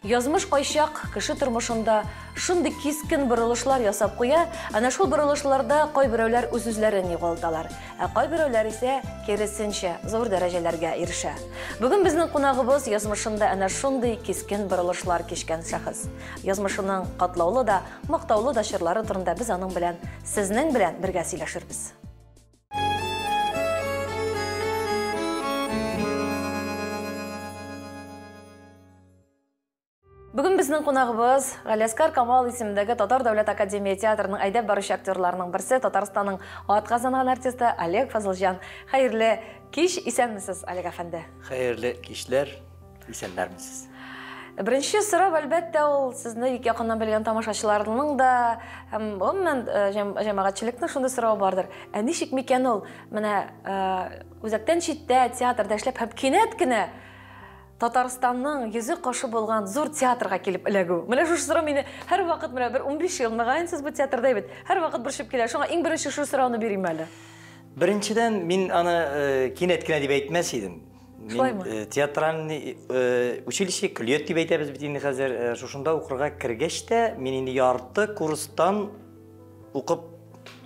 Язмыш кайчак кеше тормышында шундый кискен борылышлар ясап куя, ана шул борылышларда кайберәүләр үз-үзләрен югалталар, ә кайберәүләр исә киресенчә зур дәрәҗәләргә ирешә. Бүген безнең кунагыбыз язмышында ана шундый кискен борылышлар кичкән шәхес. Язмышының катлаулы да, мактаулы да чырлары турында без аның белән, сезнең белән бергә сөйләшербез. Бүген безнең кунагыбыз Галиаскар Камал исемендәге Татар дәүләт академия театрының әйдәп баручы актерларының берсе, Татарстанның атказанган артисты Олег Фазылҗан. Хәерле кич, исәнмесез, Олег әфәнде? Хәерле кичләр, исәннәрмесез? Беренче сорау, әлбәттә, ул сезне бик якыннан белгән тамашачыларның да һәм гомумән җәмәгатьчелекнең шундый сорау бардыр. Ә ничек микән ул менә үзәктән читтә театрда эшләп һәм кинәт кенә Татарстанның йөзе кашы булган зур театрга килеп эләгү. Менә шушы сорау мине һәр вакыт менә бер 15 ел мәгәнсез бу театрда бит. Һәр вакыт борчып килә. Шуңа иң беренче шу сорауны бирим әле. Беренчедән мин аны кинәт кенә дип әйтмәс идем. Мин театральный училище Клёт дип әйтәбез бит инде хәзер. Шушында укырга кергәч тә мин инде ярты курстан укып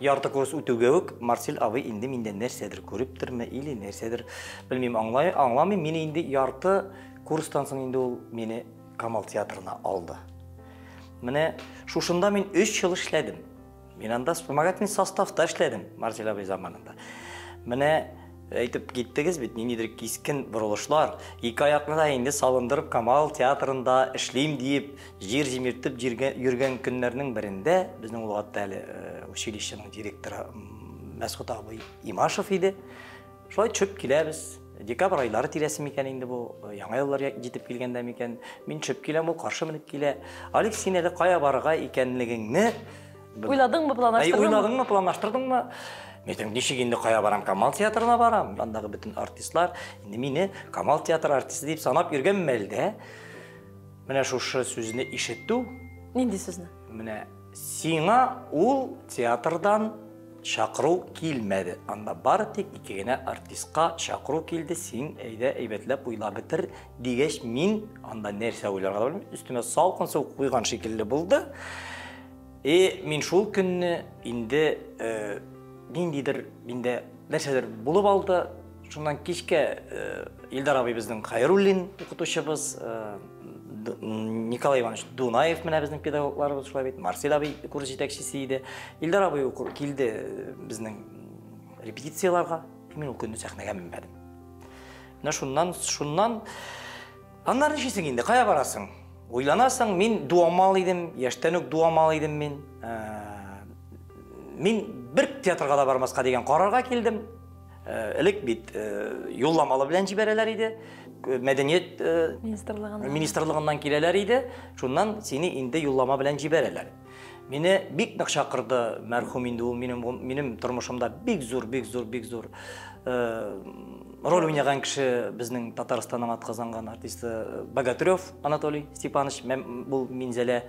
ярты курс үтүгә үк Марсель абый инде миндән нәрсәдер күрептирме или нәрсәдер белмим аңламыйм. Мин инде ярты курстан соң инде ул мине Камал театрына алды. Менә шушында мин 3 ел эшләдем. Мин анда вспомогательный составта эшләдем Марсель абый заманында. Менә әйтеп киттегез бит, ниндидер кискен борылышлар, ике аяклы да инде салындырып Камал театрында эшлим дип, җир җимертеп йөргән көннәрнең берендә безнең ул вакытта әле училищеның директоры Мәсгуд абый Имашев иде. Шулай чөп киләбез. Декабрь айлары тирәсе микән инде бу, яңа еллар җитеп килгәндә микән. Мин чөп киләм, ул каршы менеп килә. Алик, син әле кая барырга икәнлегеңне уйладыңмы, планлаштырдыңмы? Уйладыңмы, планлаштырдыңмы? Мен ничек инде кая барам? Камал театрына барам. Андагы бөтен артистлар инде мине Камал театры артисты дип санап йөргән мәлдә менә шушы сүзне ишеттү. Нинди сүзне? Менә сиңа ул театрдан чакыру килмәде. Анда бары тик ике генә артистка чакыру килде. Син әйдә әйбәтләп уйлап бетер дигәч, мин анда нәрсә уйларга да белмим. Өстемә салкын су куйган шикелле булды. Мин шул көнне инде ниндидер миндә нәрсәдер булып алды. Шуннан кичкә Илдар абый безнең Хайруллин укытучыбыз, Николай Иванович Дунаев менә безнең педагогларыбыз шулай бит, Марсель абый курс җитәкчесе иде. Илдар абый килде безнең репетицияларга. Мин ул көнне сәхнәгә менмәдем. Менә шуннан аннары ничесең инде, кая барасың? Уйланасың, мин дуамал идем, яшьтән үк дуамал идем мин. Мин бер театрга да бармаска дигән карарга килдем. Элек бит юлламалы белән җибәрәләр иде. Мәдәният министрлыгыннан киләләр иде. Шуннан сине инде юллама белән җибәрәләр. Мине бик нык чакырды мәрхүм инде ул минем тормышымда бик зур роль уйнаган кеше безнең Татарстанның атказанган артисты Богатырев Анатолий Степанович. Бу Минзәлә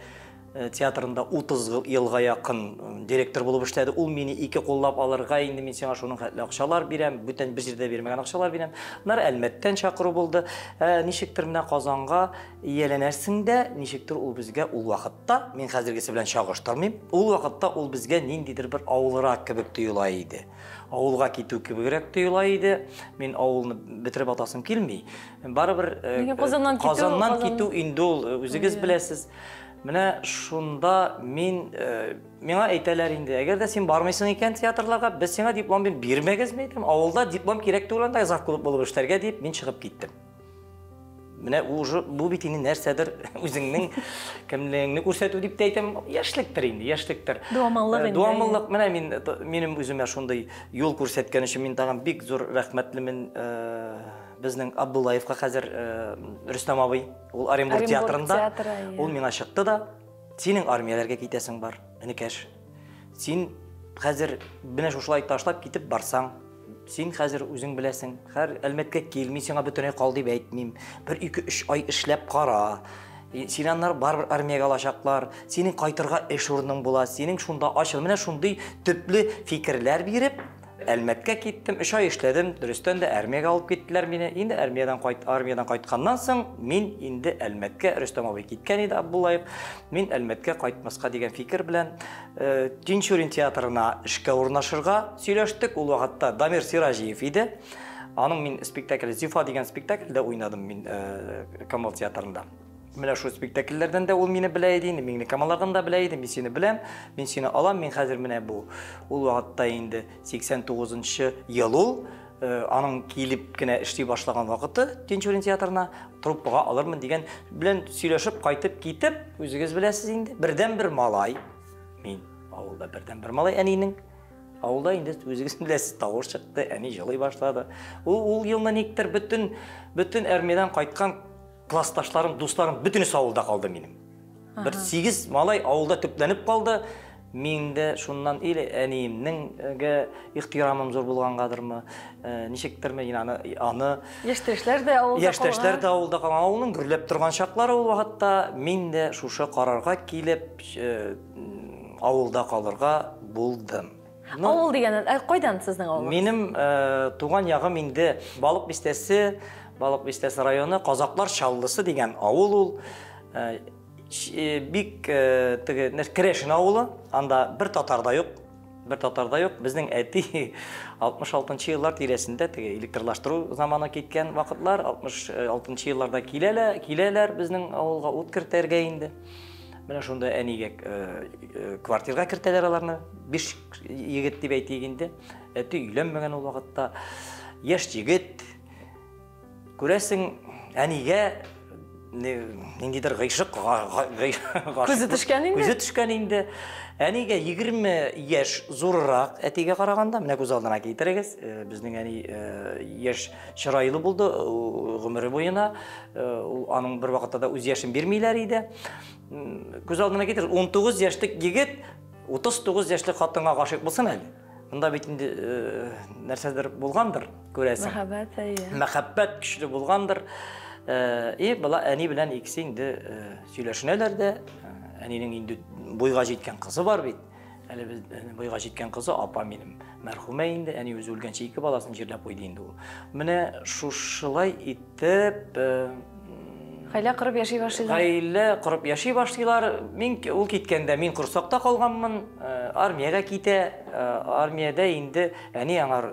театрында 30 елга якын директор булып эшләде. Ул мине ике куллап алырга инде мин сиңа шуның хәтле акчалар бирәм, бүтән бер җирдә бирмәгән акчалар бирәм. Моннар Әлмәттән чакыру булды. Ничектер менә Казанга ияләнәсең дә, ничектер ул безгә ул вакытта, мин хәзергесе белән чагыштырмыйм. Ул вакытта ул безгә ниндидер бер авылрак кебек тоела иде. Авылга китү кебегрәк тоела иде. Мин авылны бетереп атасым килми. Барыбер Казаннан китү инде ул үзегез беләсез. Менә шунда миңа әйтәләр инде, әгәр дә син бармыйсың икән театрларга, без сиңа диплом бирмәгезме әйтәм. Авылда диплом кирәк түгелендә завклуб булып эшләргә дип мин чыгып киттем. Менә бу бит инде нәрсәдер үзеңнең кемлегеңне күрсәтү дип әйтәм. Яшьлектер инде, яшьлектер. Дуамаллык инде. Дуамаллык менә минем үземә шундый юл күрсәткән өчен мин тагын бик зур рәхмәтлемен безнең Абдуллаевка хәзер Рөстәм абый, ул Оренбург театрында, ул миңа чыкты да, синең армияләргә китәсең бар, энекәш. Син хәзер менә шушылай ташлап китеп барсаң, син хәзер үзең беләсең, һәр Әлмәткә килми, сиңа бөтенләй кал дип әйтмим. 1-2-3 ай эшләп кара. Син аннар барбер армиягә алачаклар, синең кайтырга эш урының була, синең шунда ачыл. Менә шундый төпле фикерләр биреп, Әлмәткә киттем, 3 ай эшләдем, дөрестән дә армиягә алып киттеләр мине. Инде армиядан кайтканнан соң мин инде Әлмәткә, Рөстәм абый киткән иде Абдуллаев. Мин Әлмәткә кайтмаска дигән фикер белән Тинчурин театрына эшкә урнашырга сөйләштек. Ул вакытта Дамир Сиражиев иде. Аның мин спектакль Зифа дигән спектакльдә уйнадым мин Камал театрында. Менә шу спектакльләрдән дә ул мине белә иде, мине Камалlardan да белә иде, мин сине беләм, мин сине алам, мин хәзер менә бу. Ул вакытта инде 89-нчы ел ул, аның килеп кенә эшли башлаган вакыты Тинчурин театрына труппага алырмын дигән белән сөйләшеп кайтып китеп, үзегез беләсез инде, бердән-бер малай. Мин авылда бердән-бер малай әнинең авылда инде үзегез беләсез тавыш чыкты, әни җылый башлады. Ул елны никтер бөтен армиядан кайткан классташларым, дусларым бүтүнү авылда калды минем. Бер 8 малай авылда төпләнеп калды. Миндә шуннан иле әниемнең ихтирамым зур булгангадырмы, ничектер мен аны Яшьтәшләр дә авылда калган. Яшьтәшләр дә авылда калган. Авылның гөрләп торган чаклары ул вакытта мин дә шушы карарга килеп авылда калырга булдым. Авыл дигән кайдан сезнең авыл? Минем туган ягым инде Балык Бистәсе районы, Казаклар Чаллысы дигән авыл ул. Бик Крешин авылы, анда бер татар да юк. Безнең әти 66-нчы еллар тирәсендә электрлаштыру заманы киткән вакытлар, 66-нчы елларда киләләр безнең авылга ут кертәргә инде. Менә шунда әнигә квартирага кертәләр аларны. 5 егет дип әйтик инде. Әти өйләнмәгән ул вакытта. Яшь егет. Күрәсең, әнигә ниндидер гыйшык Күзе төшкән инде. Әнигә 20 яшь зуррак әтигә караганда, менә күз алдына китерегез. Безнең әни яшь чырайлы булды гомере буена. Аның бер вакытта да үз яшен бирмиләр иде. Күз алдына китер 19 яшьлек егет 39 яшьлек хатынга гашык булсын әле. Монда бит инде нәрсәдер булгандыр, күрәсең. Мәхәббәт көчле булгандыр. Бала әни белән икесе инде сөйләшенәләр дә. Әнинең инде буйга җиткән кызы бар бит. Әле без буйга җиткән кызы апа минем мәрхүмә инде. Әни үзе үлгәнчә 2 баласын җирләп куйды инде ул. Менә шушылай итеп Гаилә корып яши башлыйлар. Гаилә корып яши башлыйлар. Мин ул киткәндә мин курсакта калганмын. Армиягә китә. Армиядә инде әни аңар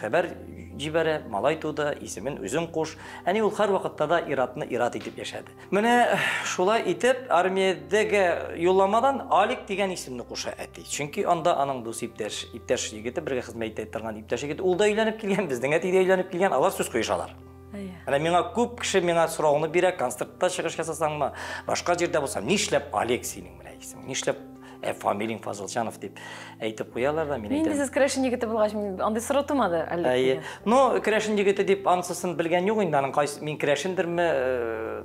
хәбәр җибәрә, малай туды, исемен үзен куш. Әни ул һәр вакытта да иратны ират итеп яшәде. Менә шулай итеп армиядәге юлламадан Алик дигән исемне куша әти. Чөнки анда аның дус иптәш егете бергә хезмәт итә торган иптәш егет ул да өйләнеп килгән, безнең әти дә өйләнеп килгән, алар сүз куешалар. Менә миңа күп кеше миңа сорауны бирә, концертта чыгыш ясасаңмы, башка җирдә булсам, нишләп Алик синең менә исемең? Нишләп фамилияң Фазылҗанов дип әйтеп куялар да, мин әйтәм. Инде сез Крешин егете булгач, андай сорау тумады әле. Крешин егете дип ансысын белгән юк инде, аның кайсы мин Крешиндерме,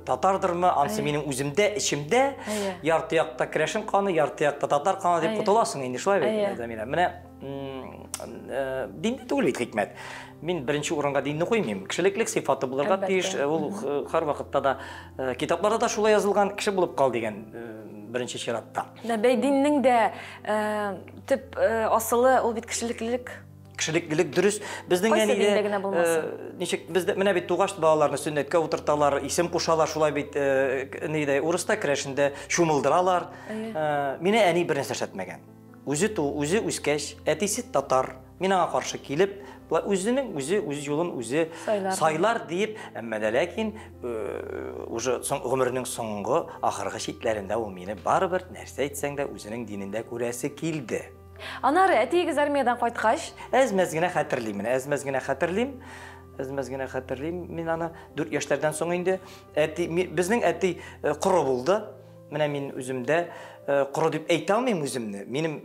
татардырмы, ансы минем үземдә, ичемдә ярты якта Крешин каны, ярты якта татар каны дип кутыласың инде, шулай бит. Менә динне түгел бит хикмәт. Мин беренче урынга динне куймыйм. Кешелеклек сыйфаты булырга тиеш. Ул һәр вакытта да китапларда да шулай язылган кеше булып кал дигән беренче чиратта. Бәй диннең дә төп асылы ул бит кешелеклек. Кешелеклек дөрес. Безнең әнигә ничек бездә менә бит тугаш балаларны сөннәткә утырталар, исем кушалар, шулай бит нидә урыста Крешиндә шумылдыралар. Мине әни бер нәрсә эшләтмәгән. Үзе үскәч, әтисе татар. Мин аңа каршы килеп, үзенең үз юлын үзе сайлар дип, әмма ләкин уже гомернең соңгы ахыргы чикләрендә ул мине барыбер нәрсә әйтсәң дә үзенең динендә күрәсе килде. Анары әтигез армиядан кайткач, әзмәз генә хәтерлим. Мин аны 4 яшьләрдән соң инде безнең әти коры булды. Менә мин үземдә коры дип әйтә алмыйм үземне. Минем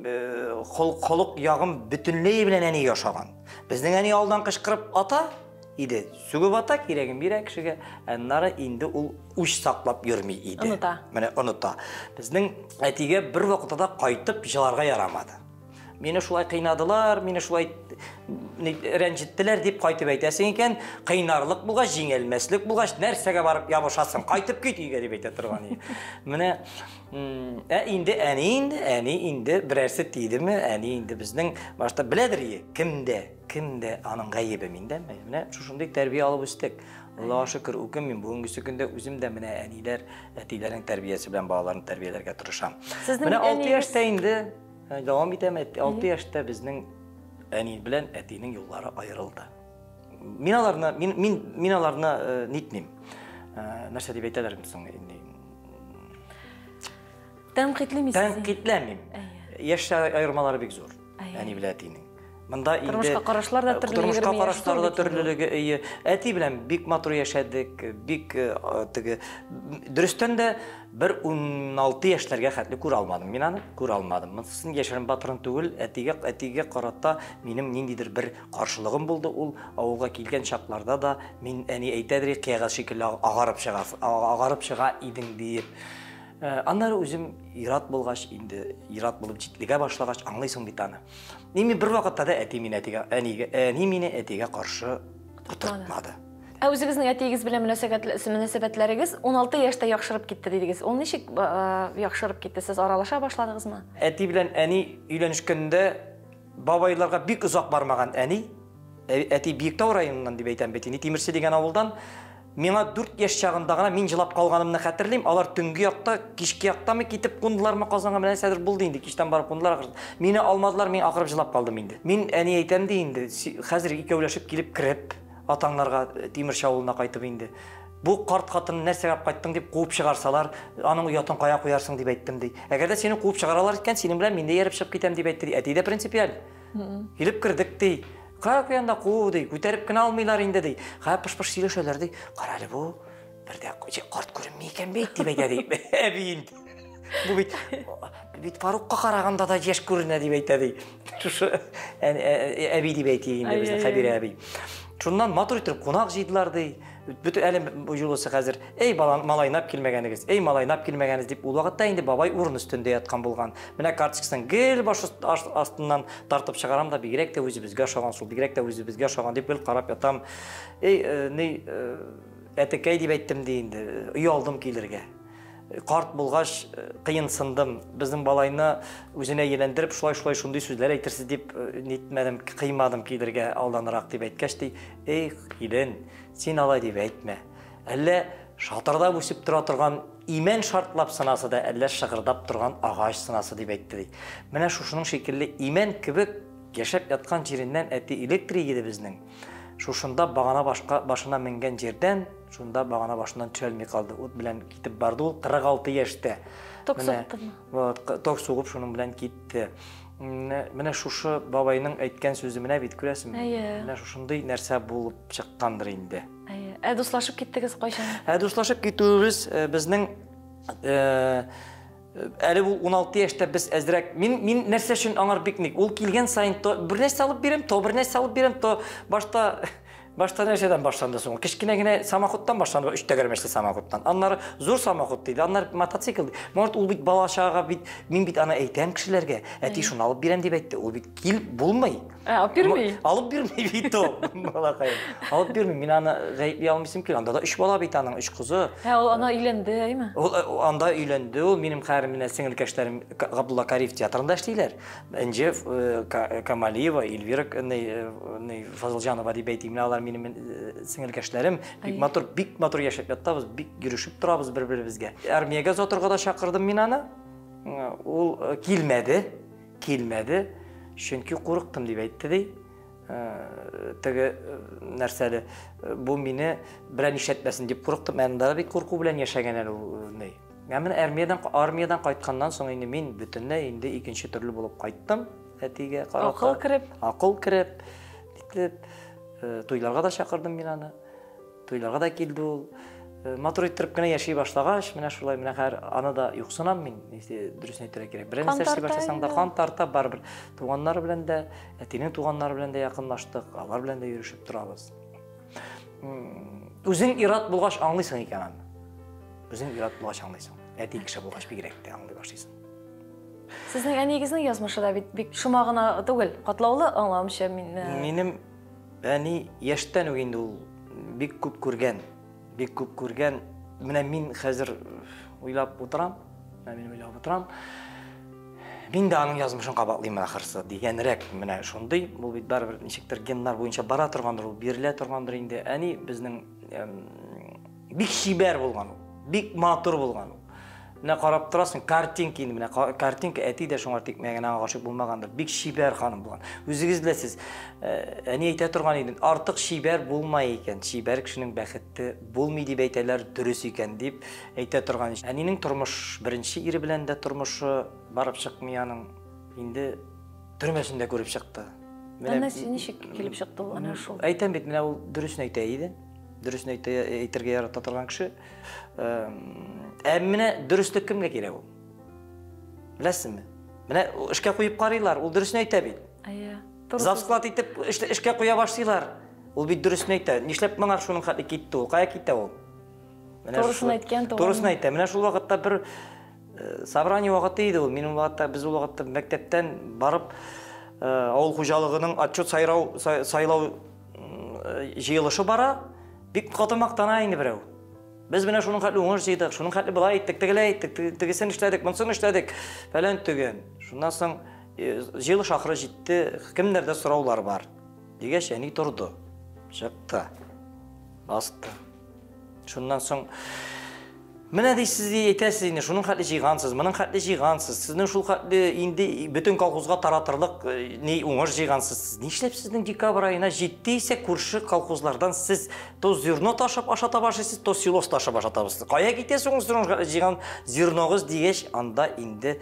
холык ягым бөтенләй белән әни яшаган. Безнең әни алдан кычкырып ата иде. Сүгеп ата кирәген бирә кешегә. Аннары инде ул үч саклап йөрми иде. Менә оныта. Безнең әтигә бер вакытта да кайтып җыларга ярамады. Meni шулай кыйнадылар, мені шулай рәнҗеттеләр дип кайтып әйтәсең икән, кыйнарлык булгач, җиңелмәслек булгач, нәрсәгә барып ябышасың, кайтып кит өйгә дип әйтә торган иде. Менә әни инде берәрсе тидеме, әни инде безнең башта беләдер кемдә аның гаебе миндә. Менә шушындый тәрбия алып үстек. Аллаһка шөкер, үкем мин бүгенге көндә үзем дә менә әниләр, әтиләрнең тәрбиясе белән балаларны тәрбияләргә тырышам. Менә 6 яшьтә инде дәвам итәм, 6 яшьтә безнең әни белән әтинең юллары аерылды. Мин аларны нитмим. Нәрсә дип әйтәләр соң инде. Тәнкыйтьләмим. Яшь аермалары бик зур. Әни белән әтинең. Монда инде тормышка карашлар да төрлелеге. Әти белән бик матур яшәдек, бик теге дөрестән дә бер 16 яшьләргә хәтле күрә алмадым. Мин аны күрә алмадым. Монсын яшәрем батырын түгел, әтигә карата минем ниндидер бер каршылыгым булды. Ул авылга килгән чакларда да мин әни әйтәдер, кыягыз шикелле агарып чыга идең дип. Аннары үзем ират булгач, инде ират булып җитлегә башлагач аңлыйсың бит аны. Мин бер вакытта да әни мине әтигә каршы тотмады. Үзегезнең әтигез белән мөнәсәбәтләрегез 16 яшьтә яхшырып китте дидегез. Ул ничек яхшырып китте? Сез аралаша башладыгызмы? Әти белән әни өйләнешкәндә бабайларга бик озак бармаган әни, әти Биектау районыннан дип әйтәм бит, Тимерсе дигән авылдан. Миңа 4 яшь чагында гына мин җылап калганымны хәтерлим. Алар төнге якта, кичке яктамы китеп кундылармы Казанга менә сәдер булды инде. Кичтән барып кундылар. Мине алмадылар, мин акырып җылап калдым инде. Мин әни әйтәм ди инде, хәзер икәүләшеп килеп кирип, атаңнарга Тимерше авылына кайтып инде. Бу карт хатын нәрсәгә кайттың дип куып чыгарсалар, аның уятын кая куярсың дип әйттем ди. Әгәр дә сине куып чыгаралар икән, синең белән мин дә ярып чыгып китәм дип әйтте ди. Әти дә принципиаль. Килеп кирдек ди. Кая куянда куу ди, күтәреп кенә алмыйлар инде ди. Пыш-пыш сөйләшәләр ди. Кара әле бу, бердә карт күренми икән бит дип әйтә ди. Әби инде. Бу бит Фарукка караганда да яшь күренә дип әйтә ди. Шушы әби дип әйтә инде безнең Хәбир әби. Шуннан матур итеп кунак җыйдылар ди. Бүтән әле бу юлысы хәзер, эй малайнап килмәгәнегез, эй малайнап килмәгәнез дип ул вакытта инде бабай урын өстендә яткан булган. Менә карточкасын гел баш астыннан тартып чыгарам да бигрәк тә үзебезгә ошаган, шул бигрәк тә үзебезгә ошаган дип гел карап ятам. Әтекәй дип әйттем ди инде, үй алдым килергә. Карт булгач кыенсындым. Безнең балайны үзенә елендереп, шулай шундый сүзләр әйтерсез дип нитмәдем, кыймадым килергә алданрак дип әйткәч ди, эй килен, син алай дип әйтмә. Әллә шатырда үсеп тора торган имән шартлап сынасы да, әллә шыгырдап торган агач сынасы дип әйтте ди. Менә шушының шикелле имән кебек яшәп яткан җиреннән әти электрик иде безнең. Шушында багана башына менгән җирдән, шунда багана башыннан төшәлми калды. Ут белән китеп барды ул 46 яшьтә. Ток суктымы? Ток сугып шуның белән китте. Менә шушы бабайның әйткән сүзе менә бит күрәсезме? Менә шушындый нәрсә булып чыккандыр инде. Дуслашып киттегез кайчан? Дуслашып китүебез безнең әле ул 16 яшьтә без әзрәк. Мин нәрсә өчен аңар бик ник. Ул килгән сайын бер нәрсә алып бирәм, бер нәрсә алып бирәм, башта нәрсәдән башланды соң. Кичкенә генә самоходтан башланды, 3 тәгәрмәчле самоходтан. Аннары зур самоход диде, аннары мотоцикл. Может ул бит балачага бит, мин бит аны әйтәм кешеләргә. Әти шуны алып бирәм дип әйтте. Ул бит кил булмый. Алып бирмей. Алып бирмей бит ул. Балакай. Алып бирмей. Мин аны гаепли алмыйсым кил. Анда да 3 бала бит аның, 3 кызы. Ул ана өйләнде, әйме? Ул анда өйләнде. Ул минем хәрим менә сеңелкәшләрем Габдулла Кариев театрында эшлиләр. Энҗе Камалиева, Эльвира Фазылҗанова дип әйтим. Алар минем сеңелкәшләрем бик матур яшәп ятабыз, бик йөрүшеп торабыз бер-беребезгә. Армиягә заторга да чакырдым мин аны. Ул килмәде. Чөнки курыктым дип әйтте ди. Теге нәрсәле бу мине берәр ишәтмәсен дип курыктым. Анда бик курку белән яшәгән әле ул. Мен армиядан кайтканнан соң инде мин бөтенләй инде икенче төрле булып кайттым. Әтигә карап. Акыл кереп, туйларга да чакырдым мин аны. Туйларга да килде ул. Матур итеп кенә яши башлагач, менә шулай менә һәр аны да юксынам мин. Дөресен әйтергә кирәк. Берәр нәрсә эшли башласаң да кан тарта барбер. Туганнары белән дә, әтинең туганнары белән дә якынлаштык, алар белән дә йөрүшеп торабыз. Үзең ират булгач аңлыйсың икән аны. Үзең ират булгач аңлыйсың. Әти кеше булгач бигрәк тә аңлый башлыйсың. Сезнең әнигезнең язмышы да бик шома гына түгел, катлаулы аңламыйча мин. Минем әни яшьтән үк инде ул бик күп күргән. Менә мин хәзер уйлап утырам. Мин дә аның язмышын кабатлыйм ахырсы дигәнрәк менә шундый. Бу бит барыбер ничектер геннар буенча бара торгандыр, ул бирелә торгандыр инде. Әни безнең бик шибәр булган, бик матур булган. Менә карап торасың, картинка инде, менә картинка әти дә шуңар тикмәгән, аңа гашык булмагандыр. Бик шибәр ханым булган. Үзегез беләсез, әни әйтә торган иде, артык шибәр булмай икән. Шибәр кешенең бәхете булмый дип әйтәләр, дөрес икән дип әйтә торган. Әнинең тормыш беренче ире белән дә тормышы барып чыкмый аның. Инде төрмәсендә күреп чыкты. Менә ничек килеп чыкты ул ана шул. Әйтәм бит, менә ул дөресен әйтә иде. Дөресен әйтергә ярата торган кеше. Менә дөрестлек кемгә кирәк ул? Беләсезме? Менә эшкә куеп карыйлар, ул дөресен әйтә бит. Завсклад итеп эшкә куя башлыйлар. Ул бит дөресен әйтә. Нишләп моңа шуның хәтле китте ул? Кая китә ул? Турысын әйткән туган. Турысын әйтә. Менә шул вакытта бер собрание вакыты иде ул. Минем вакытта без ул вакытта мәктәптән барып авыл хуҗалыгының отчет сайлау җыелышы бара. Бик каты мактана инде берәү. Без менә шуның хәтле уңыш җыйдык, шуның хәтле булай иттек, тегеләй иттек, тегесен эшләдек, монысын эшләдек. Фәлән түгән. Шуннан соң җыелыш ахыры җитте, кемнәрдә сораулар бар. Дигәч, әни торды. Чыкты. Басты. Шуннан соң менә дисез әйтәсез инде, шуның хәтле җыйгансыз, моның хәтле җыйгансыз. Сезнең шул хәтле инде бөтен колхозга таратырлык ни уңыш җыйгансыз. Нишләп сезнең декабрь аена җиттийсә күрше колхозлардан сез то зерно ташып ашата башлыйсыз, то силос ташып ашатабыз. Кая китәсез соң җыйган зерногыз дигәч, анда инде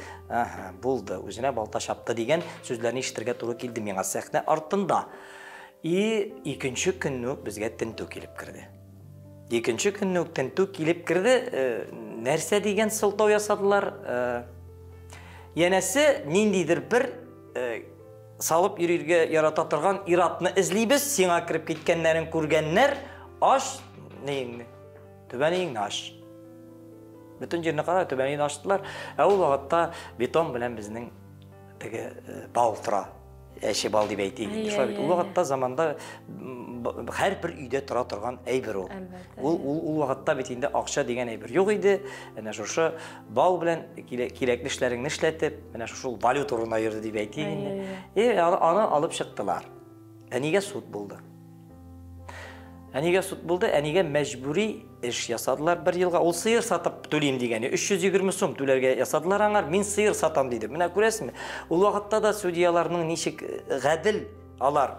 булды, үзенә балта чапты дигән сүзләрне ишетергә туры килде миңа сәхнә артында. Икенче көнне безгә тентү килеп керде. Икенче көнне тентү килеп керде, нәрсә дигән сылтау ясадылар. Янәсе, ниндидер бер салып йөрергә ярата торган иратны эзлибез, сиңа кирип киткәннәрен күргәннәр, аш нейеңне, түбәнейеңне аш. Бөтен җирне кара, түбәнейне аштылар. Ул вакытта бетон белән безнең теге бал тора. Әше бал дип әйтик. Ул вакытта заманда һәр бер өйдә тора торган әйбер ул. Ул вакытта бит инде акча дигән әйбер юк иде. Әнә шушы бал белән кирәкле эшләреңне эшләтеп, менә шул валюта урынына йөрде дип әйтик инде. Аны алып чыктылар. Әнигә суд булды. Әнигә мәҗбүри эш ясадылар бер елга. Ул сыер сатып түлим дигән. 320 сум түләргә ясадылар аңар. Мин сыер сатам диде. Менә күрәсезме? Ул вакытта да судьяларның ничек гадел алар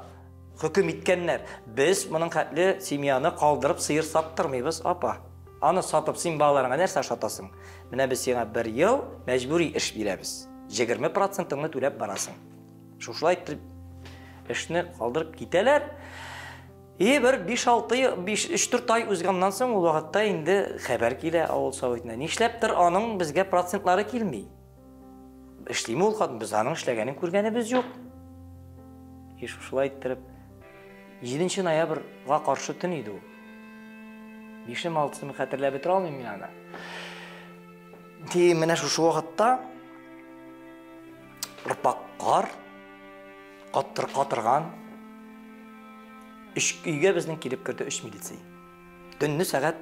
хөкем иткәннәр. Без моның хәтле семьяны калдырып сыер саттырмыйбыз, апа. Аны сатып син балаларыңа нәрсә ашатасың? Менә без сиңа 1 ел мәҗбүри эш бирәбез. 20%-ны түләп барасың. Шушылай итеп эшне калдырып китәләр. Бер 3-4 ай узганнан соң ул вакытта инде хәбәр килә авыл советына. Нишләптер аның безгә процентлары килми. Эшлиме ул хатын, без аның эшләгәнен күргәнебез юк. Шулай итеп 7 ноябрьгә каршы төн иде ул. 5-6-ны хәтерләп бетә алмыйм мин аны. Менә шушы вакытта кар катырган Өйгә безнең килеп керде 3 милиция. Төнне сәгать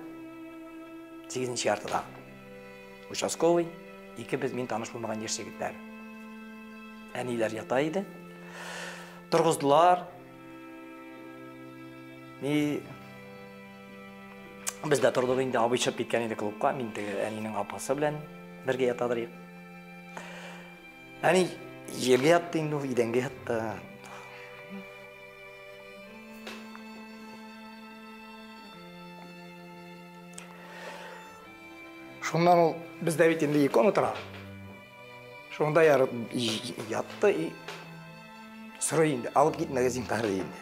8-нче яртыда. Участковый, без мин таныш булмаган яшь егетләр. Әниләр ята иде. Торгыздылар. Без дә тордык инде, абый чыгып киткән иде клубка, мин теге әнинең апасы белән бергә ятадыр. Әни җиргә ятты инде, идәнгә ятты. Шуннан ул бездә бит инде икон утыра. Шунда ятты, сорый инде, алып кит магазинга инде.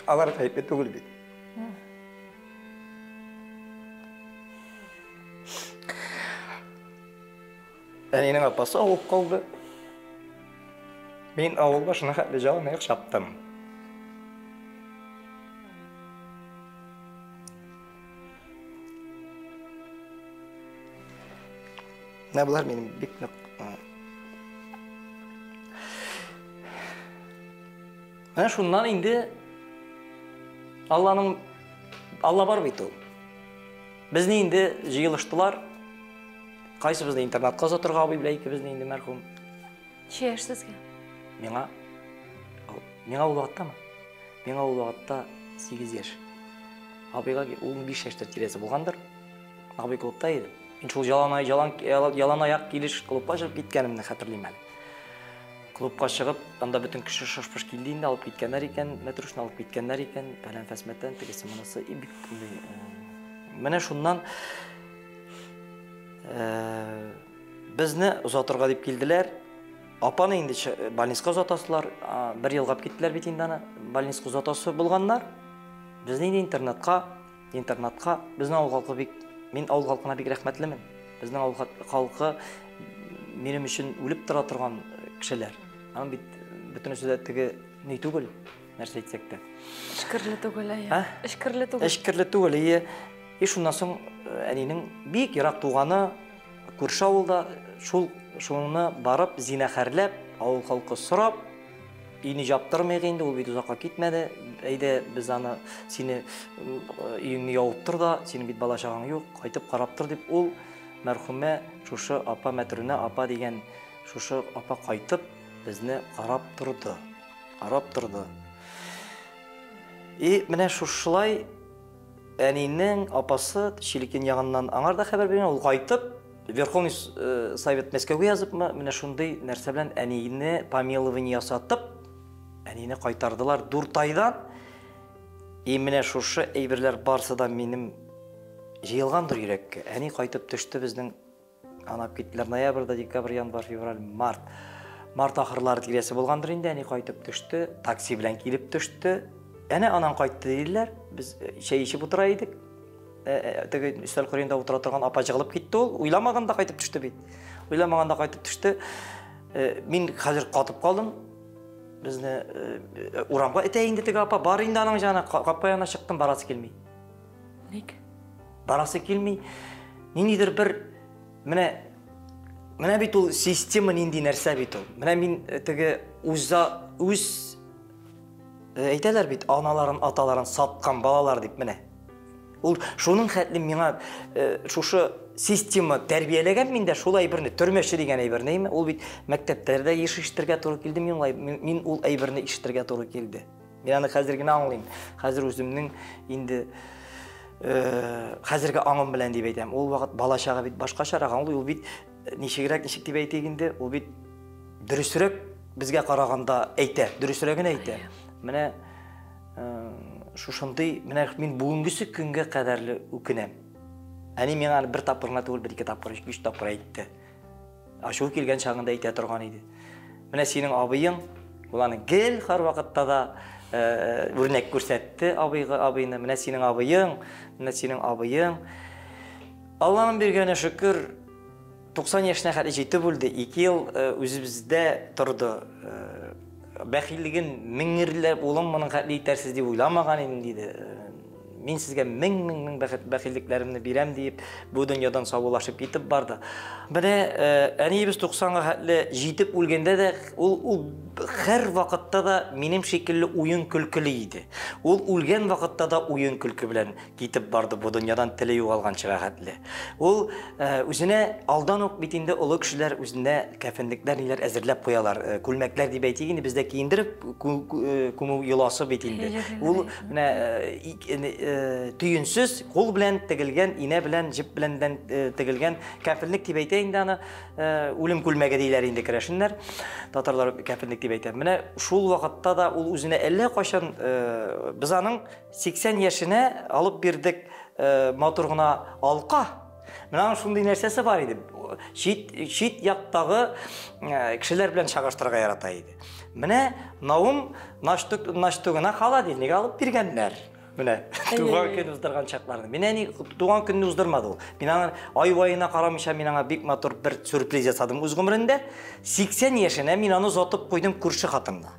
Алар кайып түгел бит. Әнинең апасы авып калды. Мин авыл башына хәтле җавын чаптым. Булар минем бик Менә шуннан инде Алла бар бит ул. Безне инде җыелыштылар. Кайсыбызны интернатка озатырга абый белән икебезне инде мәрхүм. Чеш сезгә. Миңа ул вакыттамы? Миңа ул вакытта 8 яшь. Абыйга ул 5 яшьтә тирәсе булгандыр. Абый клубта иде. Мин шул ялан аяк килеш клубка чыгып киткәнемне хәтерлим әле. Клубка чыгып, анда бөтен кеше шаш-паш килде инде, алып киткәннәр икән, мәтрүшне алып киткәннәр икән, фәлән фәсмәттән тегесе монысы бик менә шуннан безне озатырга дип килделәр. Апаны инде больниска озатасылар, 1 елгап киттеләр бит инде аны. Больниска озатасы булганнар. Безне инде интернатка, безнең авыл халкы бик, мин авыл халкына бик рәхмәтлемен. Безнең авыл халкы минем өчен үлеп тора торган кешеләр. Аны бит бөтенесе дә теге ни түгел, нәрсә әйтсәк тә. Эшкерле түгел, я. Эшкерле түгел. Эшкерле түгел, шуннан соң әнинең бик ерак туганы күрше авылда шуны барып зинахәрләп, авыл халкы сорап, үйне жаптырмый инде, ул бит узакка китмәде. Әйдә без аны сине өеңне явып тор да, синең бит бала чагаң юк, кайтып карап тор дип ул мәрхүмә шушы апа Мәтрүнә апа дигән шушы апа кайтып безне карап торды. Менә шушылай әнинең апасы Чиликин ягыннан аңар да хәбәр биргән, ул кайтып Верховный Совет Мәскәүгә языпмы, менә шундый нәрсә белән әнине помилование ясатып, әнине кайтардылар 4 айдан. Менә шушы әйберләр барсы да минем җыелгандыр йөрәккә. Әни кайтып төште безнең анап киттеләр ноябрьдә, декабрь, январь, февраль, март. Март ахырлары тирәсе булгандыр инде, әни кайтып төште, такси белән килеп төште. Әнә анан кайтты диләр. Без чәй ичеп утыра идек. Теге өстәл кырыенда утыра торган апа җыгылып китте ул. Уйламаганда кайтып төште бит. Уйламаганда кайтып төште. Мин хәзер катып калдым. Безне урамга әйтә инде теге апа, бар инде аның җаны, капка янына чыктым, барасы килми. Ник? Барасы килми. Ниндидер бер менә бит ул система нинди нәрсә бит ул. Менә мин теге үз әйтәләр бит, аналарын, аталарын саткан балалар дип менә. Ул шуның хәтле миңа шушы система тәрбияләгән миндә шул әйберне, төрмәче дигән әйберне, ул бит мәктәптәрдә ишештергә туры килде, мин ул әйберне ишетергә туры килде. Мин аны хәзер генә аңлыйм. Хәзер үземнең инде хәзерге аңым белән дип әйтәм. Ул вакыт балачага бит башкачарак аңлый, ул бит ничек дип әйтегендә, ул бит дөресрәк безгә караганда әйтә, дөресрәген әйтә. Менә шушындый, менә мин бүгенгесе көнгә кадәрле үкенәм. Әни миңа бер тапкыр гына түгел, 1-2 тапкыр, 3 тапкыр әйтте. Ачу килгән чагында әйтә торган иде. Менә синең абыең, ул аны гел һәр вакытта да үрнәк күрсәтте абыйны. Менә синең абыең. Алланың биргәне шөкер, 90 яшьенә хәтле җитеп үлде. 2 ел үзебездә торды. Бәхиллеген меңерләп улым моның хәтле итәрсез дип уйламаган идем диде. Мин сезгә мең бәхиллекләремне бирәм дип, бу дөньядан саулашып китеп барды. Менә әниебез 90-га хәтле җитеп үлгәндә дә ул һәр вакытта да минем шикелле уен көлкеле иде. Ул үлгән вакытта да уен көлке белән китеп барды бу дөньядан теле югалганчыга хәтле. Ул үзенә алдан ук бит инде олы кешеләр үзенә кәфенлекләр ниләр әзерләп куялар, күлмәкләр дип әйтик инде, бездә киендереп күмү йоласы бит инде. Ул менә түйінсіз, қол білән тегілген, ине білән, жіп біләнден тегілген кәпілік деп әйте инде аны өлім күлмәге дейлер инде керәшінлер. Татарлар кәпілік деп әйте. Менә шул вақытта да ул үзіне әлі қашан біз аның 80 яшіне алып бердік матурғына алқа. Менә шундай нәрсәсе бар иде. Шит яқтағы кішілер білән шағаштырға ярата иде. Менә науым наштугына қала дейінеге алып бергенлер. Менә туган көн уздырган чакларны. Мен әни туган көнне уздырмады ул. Мин аны ай-вайына карамыйча мин аңа бик матур бер сюрприз ясадым үз гомерендә. 80 яшенә мин аны озатып куйдым күрше хатынга.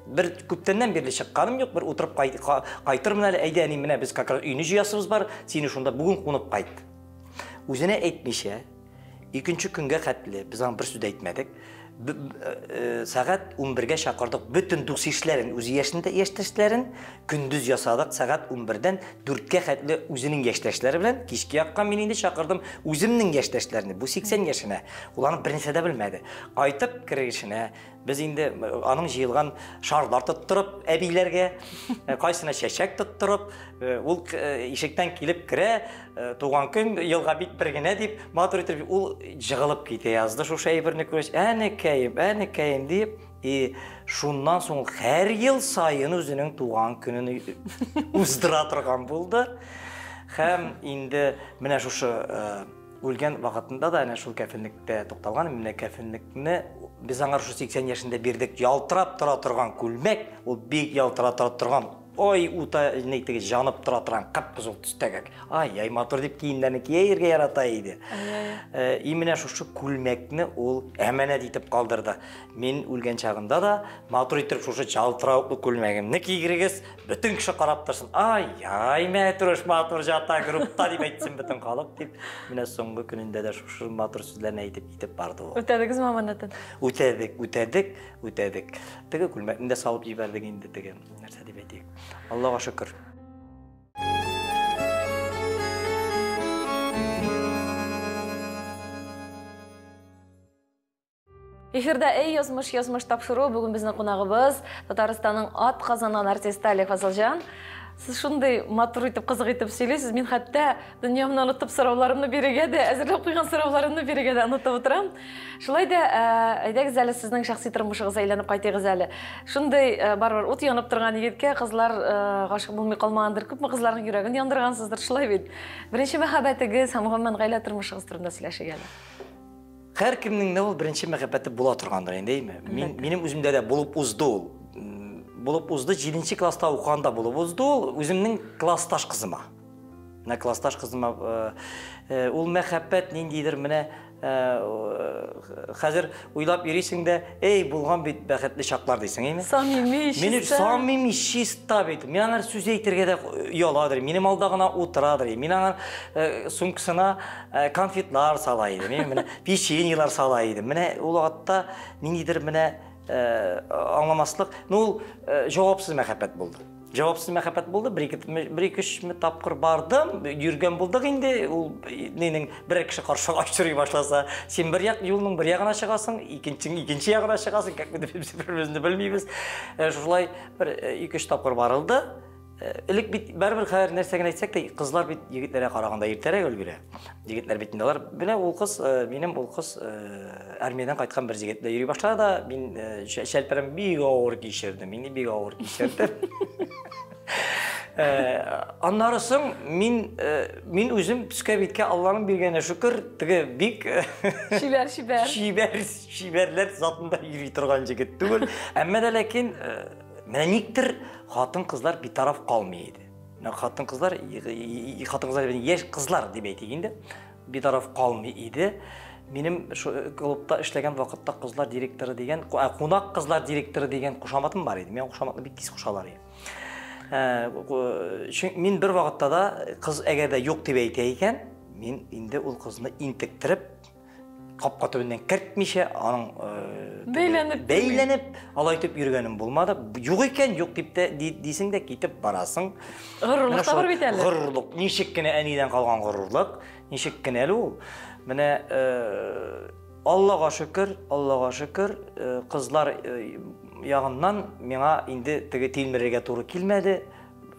Бер күптәннән бирле чыкканым юк, бер утырып кайтырмын әле, әйдә әни, менә без как раз өйне җыясыбыз бар, сине шунда бүген кунып кайт. Үзенә әйтмичә, икенче көнгә хәтле без аңа бер сүз әйтмәдек. сағат 11-ге шақырдық бүтін дұқс ешлерін, өзі ешінде ештешлерін күндіз жасадық сағат 11-ден 4-ге қәтлі өзінің ештешлері білен, кешке аққан мен енді шақырдым өзімнің ештешлеріні, бұл 80 ешіне, оланы бірінсе де білмәді. Айтып кіргішіне, біз енді аның жиылған шарлар тұттырып, әбейлерге, қайсына шешек тұттырып, ол ешектен келіп кіре, туған күн елға бит біргіне деп, матур етіп, ол жығылып кете yazды, шу шайы біріне көреш, әне кәйім деп, шуннан соң әр ел сайын өзінің туған күнін ұздыра тұрған болды. Хәм енді міне шушы өлген вақытында да шул кәфінлікте тоқталған, міне кәфінлікні біз аңар шу 80 яшында бердік, ялтырап тұра тұрған күлмек, ол бек ялтыра тұра тұрған, ой, ута нектеге жанып тұра тұрған қап-қызыл түстәгәк. Ай, матур деп кейіндеріні кейерге ярата еді. Именно шушы күлмекні ол әмәнәт етіп қалдырды. Мен өлген чағында да матур етіп шушы жалтырауқлы күлмегімні кейгірегіз, бүтін кіші қарап тұрсын. Ай, мәтүріш матур жата группта деп айтсын бүтін қалық деп. Міне соңғы күнінде де шушы матур сөздерін айтып барды ол. Өтәдіңіз маманатын? Өтәдік. Тігі күлмекінде салып жібердік енді деген нәрсе деп айтайық. Аллаға шүкір. Эфирда язмыш тапшыру. Бүгін біздің қонағыбыз Татарстанның ат қазанған артисті Олег Фазылжан. Сіз шундай матур итеп, қызық итеп сөйлейсіз. Мен хәтта дүниямны ұнытып сұрауларымны береге де, әзірлеп қойған сұрауларымны береге де ұнытып отырам. Шулай да әйдәгіз әлі сіздің шақси тұрмышығыз әйленіп қайтығыз әлі. Шундай бар-бар от янып тұрған егетке қызлар ғашық болмай қалмағандыр, күпме қызлардың жүрегін яндырғансыздар. Шулай бейді. Бірінші мәхәбәтігіз, хамығымен ғайла тұрмышығыз тұрымда сөйләші келі. Қәр кімнің ол бірінші мәхәбәті бола тұрғандар, ендейме? Менің өзімде де болып ұзды ол. Болып ұзды, 7-ші класста оқығанда болып ұзды ол, өзімнің классташ қызыма. Классташ қызыма ол мәхәббәт нендейдір, міне қазір ойлап ерейсің де, ей, болған бет бәхетлі шақлар дейсің, еме? Самими, шиста. Мені самими, шиста бет. Мен аңар сөз eyтерге де ұяладыр, менің алдағына отырадыр, мен аңар сүңкісіна конфетлар салайды, мені печеньелар салайды. Міне ол ағатта нендейдір, міне аңламаслық, ол жауапсыз мәхәббәт болды. Жауапсыз мәхәббәт болды, бір-екі-үш тапқыр бардым, жүрген болдық енді, ол ненің бір-екі кіші қаршыға жүрей башласа, сен бір жолының бір яғына шығасың, екінші яғына шығасың, бір-бірімізді білмейміз. Жолай бір-екі-үш тапқыр барылды. Ілік бәрбір қайыр нәрсеген айтсақ та, қызлар бет егетлері қарағанда ертері өлгілі. Егетлер бетінде олар, біле ол қыз, менің ол қыз әрмейден қайтқан бір жегетлі үйрей башлады да, мен шәлпәрім бейг ауыр кешірдім, мен бейг ауыр кешірдім. Аннарысың, мен өзім түске бетке Алланың бергені шүкір, түгі бек шиберлер затында үйрей тұрған жегет түгіл. Әммәді әләкен, мәніктір қатын қызлар bir taraf қалмайды. Қатын қызлар еш қызлар деп айтегенде bir taraf қалмайды. Менің клубта ішлеген вақытта қызлар директоры деген, қонақ қызлар директоры деген қошаматым бар еді. Мен қошаматны беттіз қошалар еді. Мен бір вақытта да қыз әгерде жоқ деп айтайken, мен енді ол қызыны интіктіріп, қапқа төбінен кіртмеше, аның бейленіп, алайтып үргенім болмады. Жоқ екен, жоқ дейсің де кетіп барасың. Ғұрырлық та бір бет әлі? Ғұрырлық. Нешеккіне әнейден қалған ғұрырлық. Нешеккіне әлі ол. Міне, Аллаға шүкір, қызлар яғыннан меңа енді тігі телмерге туры келмеді.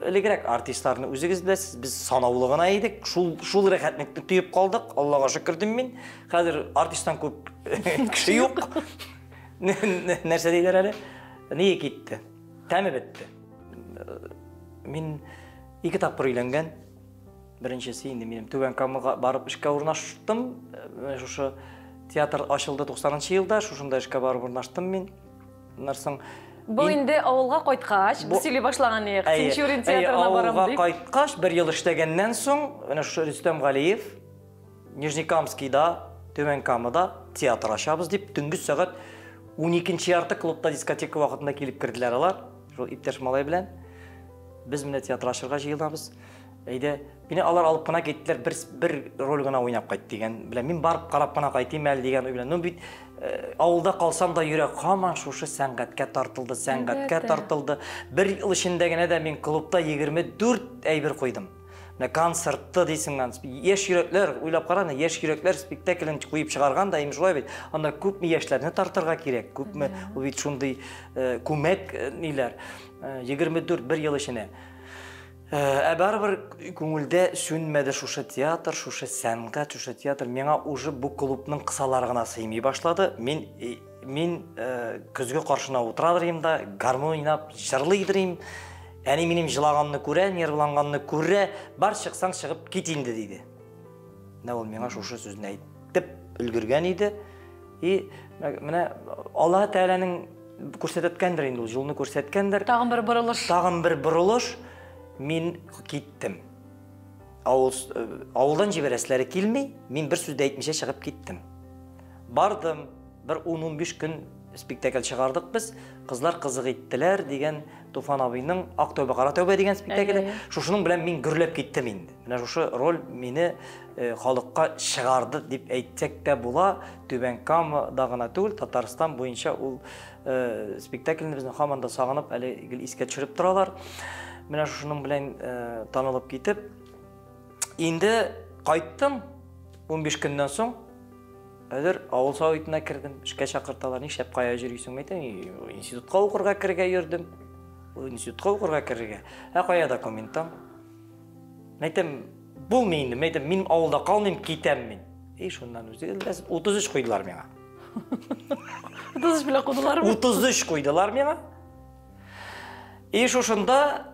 Ілігірек артистларыны өзіңіз білесіз, біз санаулығына едік, шул рәхәтмекті түйіп қалдық, Аллаға шүкірдім мен. Қазір артисттан көп кіші жоқ. Нәрсе дейлер әлі? Нее кетті? Тәмі бітті. Мен 2 тапқыр үйленген. Біріншесі енді менің Төбен Камыға барып ішке орнаштым. Шушы театр ашылды 90-шы жылда, шушында ішке барып орнаштым мен. Бұл енді ауылға қайтқаш, бұл сөйлей башылаған ең, Ценчурин театрына барам дейіп. Ауылға қайтқаш, бір ел іштегеннен соң, Рүстем Ғалиев, Нижнекамскийда, Төмен Камыда театр ашабыз деп, түнгі сағат 12-ші ярты клубта дискотека вақытында келіп кірділер алар, иптеш малай білән. Біз міне театр ашырға жиылдамыз. Әйде, мені алар алып қана кеттілер, бір рөл ғана ойнап қайт деген. Білем, мен барып қарап қана қайтайым әлі деген ой білем. Бит ауылда қалсам да жүрек қаман шушы сәнғатқа тартылды. Бір ел ішіндегіне де мен клубта 24 әйбір қойдым. Концертті дейсің, еш жүректер, ойлап қараны, еш жүректер спектаклін қойып шығарған да, еміз жолай бейт. Анда көп ми ешлеріне тартырға керек, көп ми шундай көмек нелер, 24 бір ел ішіне. Бәрі бір көңілде сөнмеді шушы театр, шушы сәнғат, шушы театр. Меңа уже бұл клубның қысаларғына сыймай башлады. Мен күзгі қаршына отырадырым да, гармон ойнап, жырлайдырым. Әне менің жылағанны көре, нервланғанны көре, бар шықсаң шығып кетейінді дейді. Ол меңа шушы сөзін айтып үлгірген еді. Міне Алла Тәәләнің көрсеткендір енді, жолыны көрсеткендір. Тағын бір бұрылыш. Мен кеттім. Ауылдан жіберәсілері келмей, мен бір сөзді айтмеше шығып кеттім. Бардым, бір 10-15 күн спектакль шығардық біз. Қызлар қызық еттілер деген Туфан абайның Ақ тәубе, қара тәубе деген спектаклі. Шушының білән мен гүрлеп кеттім енді. Міне шушы роль мені халыққа шығарды деп әйтсек те бола. Төбенкамдағына түгіл, Татарстан бойынша ол спектакльні біздің хаманда сағынып, әлі еске түсіріп тұралар. Міне шушының білән танылып кетіп, енді қайттым 15 күннен соң, әдір ауыл сауытына кірдім, ішке шақырталар, нешеп қая жүрейсің мәйтен, институтқа оқырға кірге ердім, институтқа оқырға кірге, қая документтам. Мәйтем, бұл мейінді, мәйтем, мен ауылда қалмайым, кетем мен. Шондан өзі, 33 қойдылар меңа. 33 біле қойдылар ма? 33 қойдылар меңа. Шошында,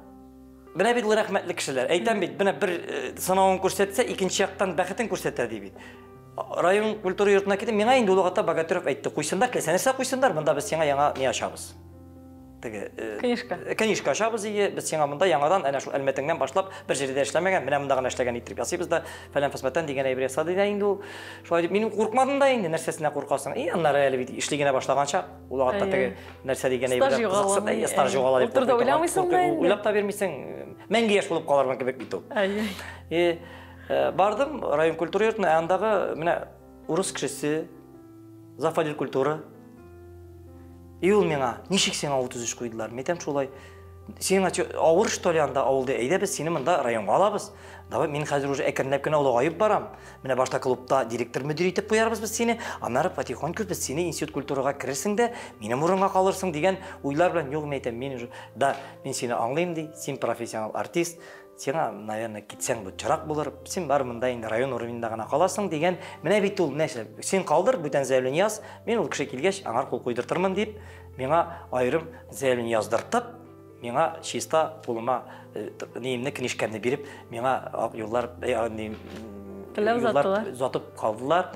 Біне бейді рахметлі кішілер. Әйтен бейді, біне бір сынауын көрсетсе, екінші яқтан бәқетін көрсетті дейді. Район культура йортына кетті, меңа енді олығатта Богатырев айтты, қойсындар, келсенерсе қойсындар, мұнда біз сеңа яңа не ашабыз. Книжка ашабыз ие, біз сеңа мұнда яңадан әлметіңнен башлап бір жерде әшләмеген, міне мұндағын әшләген еттіріп ясыйбыз да, фәлен фасматтан деген әйбір ясады да енді ол. Шолай деп, менің қорқмадым да енді, нәрсесіне қорқасың. Аннары әлі бейді, ішлегене башлағанша, олағатта тәге нәрсе деген әйбір қызықсыда, стар жоғала деп отырда ойламайсың да енді. Ойлап та бермейсің, мәңгі еш болып қалармын кебек бейті ол. Бардым, район культура йортына, аңдағы орыс кішісі, зафадил культура. Ол меңа, нешек сен 33 қойдылар, метем шолай. Сен ауыр что ли анда ауылды, әйде біз сені мұнда районға алабыз. Давай, мен қазір уже әкірнәпкені ауылға айып барам. Міне башта клубта директор мүдір етіп қоярбыз біз сені. Анары потихоньку біз сені институт культураға кірірсің де, мені мұрынға қалырсың деген ойлар білен, жоқ метем, мен сені аңлайым дей, сен профессионал артист. Сена, наверное, кетсең бұл чырақ болыр, сен бар мұнда енді район орымында ғана қаласың деген, міне бейті ол, сен қалдыр, бүтін зәйлін яз, мен ол кіші келгеш, аңар қол қойдыртырмын deyip, меңа айырым зәйлін яздыртып, меңа шеста қолыма нейімні книжкәмді беріп, меңа yollar ұзатып қалдылар.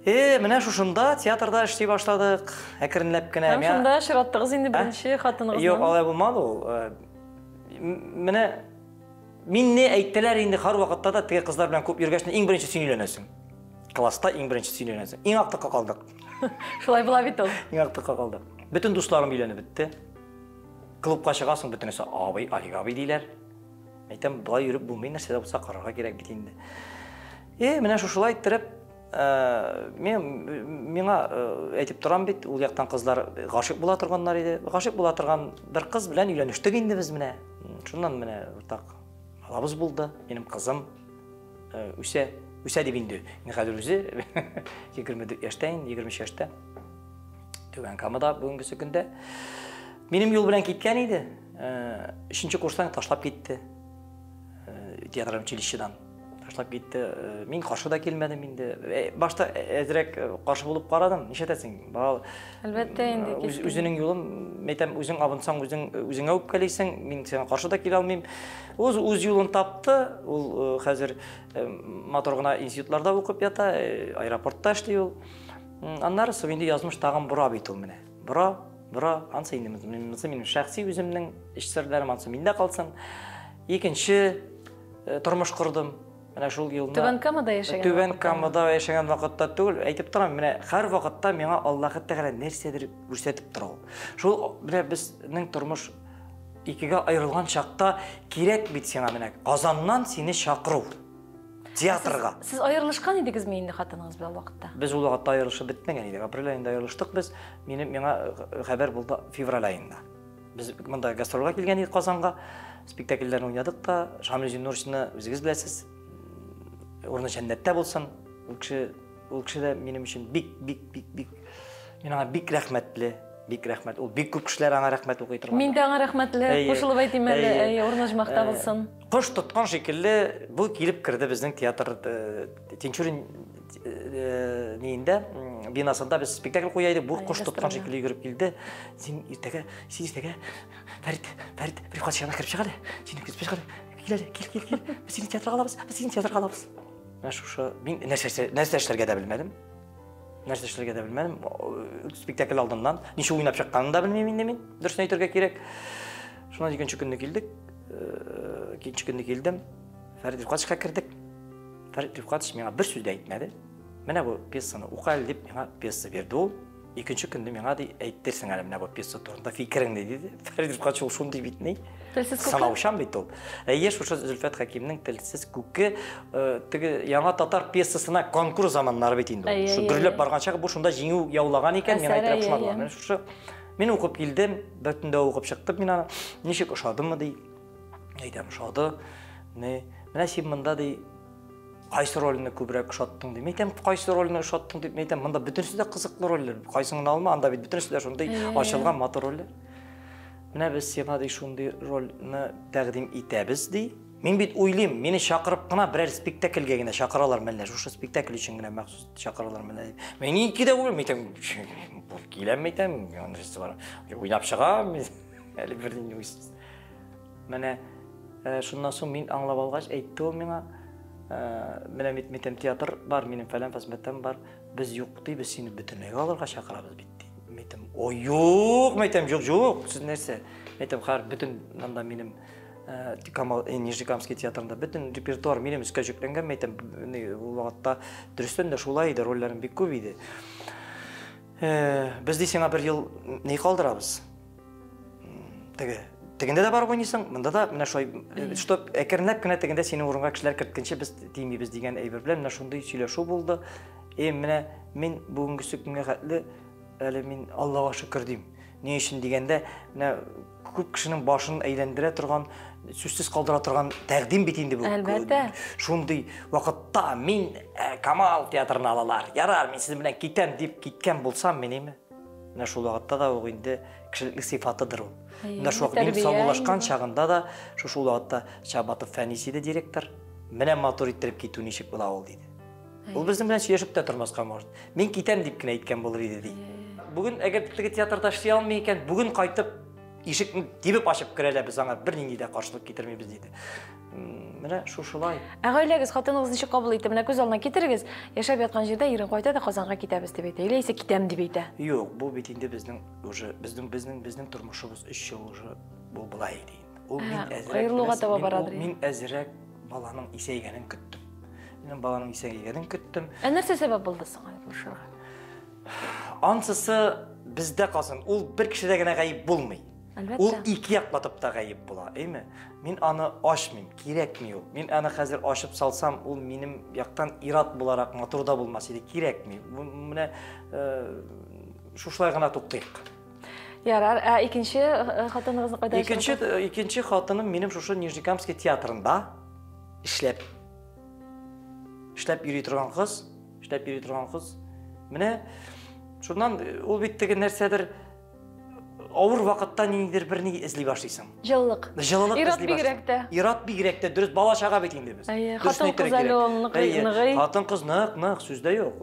Міне шушында театрда іштей башладық, әкірінләп кіне. Шушында шыраттығыз енді бірінші қатынығыз. Yok, алай болмады ол. Міне мен не әйттелер енді қар уақытта да тіге қыздар білен көп ергешіне ең бірінші сен үйленесің. Класста ең бірінші сен үйленесің. Ең ақтыққа қалдық. Шылай бұла бет ол. Ең ақтыққа қалдық. Бүтін достарым үйлене бітті. Клубқа шығасың бүтінесі абай, Алик абай дейлер. Әйтем, бұлай үріп бұлмай нәрседе болса қарарға керек кетейінді. Міне шушылай айттырып, меңа әйтіп тұрам бет, ол яқтан қыздар ғашық бола тұрғанлар еді. Ғашық бола тұрған бір қыз білән үйленіштік енді біз міне. Шундан міне ұртақ алабыз болды, менің қызым үсе деп енді. Мен қазір өзі 24 яштайын, 23 яшта. Төбенкамада бүгінгісі күнде. Менің ел білән кеткен еді. 3-ші курстан ташлап кетті. Театральный училищедан ташлап кетті. Мен қаршыда келмедім енді. Башта әзірек қаршы болып қарадым. Неше тәсің? Әлбәтте енді кетті. Өзінің елім, мәйтем, өзің абынсаң, өзің әуіп кәлейсің. Мен сен қаршыда келе алмайым. Өз елін тапты. Ол қазір моторғына институтларда оқып ята, аэропортта ішті ол. Аннары сөйінде yazmış тағын бұра бейт ол міне. Бұра, анса енді менің шәқси өзімнің ішсірлерім анса менде қалсын. Екінші тұрмыш құрдым. Төбенкамада яшеген вақытта. Төбенкамада яшеген вақытта түгіл, әйтіп тұрам, әр вақытта меңа Аллахы тәғәлә нәрседір көрсетіп тұр ол. Шул біздің тұрмыш икеге айырылған шақта керек бит сеңа менә Казаннан сине шақыру театрга. Сіз айырылышқан едіңіз ме инде хатыныңыз белән вакытта? Без ул вакытта айырылышып бетмәгән идек. Апрель айында айырылыштык без. Миңа хәбәр булды февраль айында. Без монда гастрольгә килгән идек Казанга. Спектакльләрне уйнадык та, Шамил Зиннуршины үзегез беләсез. Урны җәннәттә булсын. Ул кеше дә минем өчен бик миңа бик рәхмәтле. Бик рәхмәт. Ул бик күп кешеләр аңа рәхмәт укый торган. Мин дә аңа рәхмәтле. Кушылып әйтим әле, урнашмакта булсын. Кош тоткан шикелле бу килеп кирде безнең театр Тинчурин нинде бинасында без спектакль куя идек. Бу кош тоткан шикелле йөгереп килде. Син иртәгә Фәрит, бер кат янына кирип чыга әле. Син кирип чыга. Кил. Без сине театрга алабыз. Мен шушы мин нәрсә эшләргә дә белмәдем. Спектакль алдымнан ничә уйнап чыкканын да белмим инде мин. Дөресен әйтергә кирәк. Шуннан икенче көнне килдек. Икенче көнне килдем. Фәрит Рифкатовичка кирдек. Фәрит Рифкатович миңа бер сүз дә әйтмәде. Менә бу пьесаны укы әле дип миңа пьеса бирде ул. Икенче көнне миңа әйттерсең әле менә бу пьеса турында фикереңне диде. Фәрит Рифкатович ул шундый бит ни? Санаучан бит ул. Шушы Зөлфәт Хәкимнең Телсез күке теге яңа татар пьесасына конкурс заманнары бит инде. Шу гөрләп барган чагы бу шунда җиңү яулаган икән, миңа әйтеп шуңа. Мен шушы мин укып килдем, бөтен дә укып чыктым мин аны. Ничек ошадымы ди? Әйтәм, ошады. Менә син монда ди кайсы рольне күбрәк ошаттың ди. Әйтәм, кайсы рольне ошаттың дип әйтәм, монда бөтенсе дә кызыклы рольләр. Кайсыңны алма, анда бит бөтенсе дә шундый ачылган матур рольләр. Менә без сиңа ди шундый рольне тәкъдим итәбез ди. Мин бит уйлыйм, мине чакырып кына берәр спектакльгә генә чакыралар мәллә. Шушы спектакль өчен генә махсус чакыралар мәллә. Мен икедә уйлыйм, әйтәм, бу киләм әйтәм, янрысы бар. Уйнап чыгам, әле бердән уйсыз. Менә шуннан соң мин аңлап алгач әйтте ул миңа, менә митем театр бар, минем фәлән фәсмәтем бар. Без юк ди, без сине бөтенләй алырга чакырабыз бит. Мәйтәм, ой, юк, мәйтәм, юк, сез нәрсә? Мәйтәм, хар, бүтін анда минем Нижнекамский театрында бүтін репертуар минем үскә жүкләнгән, мәйтәм, ул вакытта дөрестән дә шулай иде, рольләрем бик күп иде. Без дисеңә бер ел ни калдырабыз? Тегендә дә бар уйныйсың, монда да менә шулай, что әкренләп кенә тегендә синең урынга кешеләр керткәнче без тимибез дигән әйбер белән менә шундый сөйләшү булды. Менә мин бүгенге көнгә хәтле әле мин Аллаһка шөкер дим. Ни өчен дигәндә, менә күп кешенең башын әйләндерә торган, сүзсез калдыра торган тәкъдим бит инде бу. Әлбәттә. Шундый вакытта мин Камал театрына алалар. Ярар, мин сезнең белән китәм дип киткән булсам, минеме? Менә шул вакытта да ул инде кешелек сыйфатыдыр ул. Менә шул минем саулашкан чагында да шул вакытта Шабатов Фәниси дә директор. Менә матур иттереп китү ничек була ул диде. Ул безнең белән сөйләшеп тә тормаска может. Мин китәм дип кенә әйткән булыр иде ди. Бүген әгәр теге театрда эшли алмый икән, бүген кайтып ишекне тибеп ачып керәләр, без аңа бернинди дә каршылык китермибез диде. Менә шушылай. Гаиләгез, хатыныгыз ничек кабул итте? Менә күз алдына китерегез, яшәп яткан җирдә ирен кайта да Казанга китәбез дип әйтә. Иле исә китәм дип әйтә. Юк, бу бит инде безнең тормышыбыз 3 ел уже булай иде. Ул мин әзрәк. Кайырлыга таба барадыр. Мин әзрәк баланың исәйгәнен көттем. Мин баланың исәйгәнен көттем. Нәрсә сәбәп булды соң ул шуга? Ансысы бездә калсын. Ул бер кешедә генә гаип булмый. Ул ике яклатып та гаип була, әйме? Мин аны ашмыйм, кирәкми ул. Мин аны хәзер ашып салсам, ул минем яктан ират буларак матурда булмас иде, кирәкми. Менә шушылай гына туктыйк. Ярар, икенче хатыныгызны кайда эшләп? Икенче хатыным минем шушы Нижнекамский театрында эшләп йөри торган кыз. Менә шуннан ул бит теге нәрсәдер авыр вакытта ниндидер берни эзли башлыйсың. Җыллык. Ират бигрәк тә. Ират бигрәк тә, дөрес бала чага бит инде без. Хатын кыз әле ныгый. Хатын кыз нык, сүздә юк.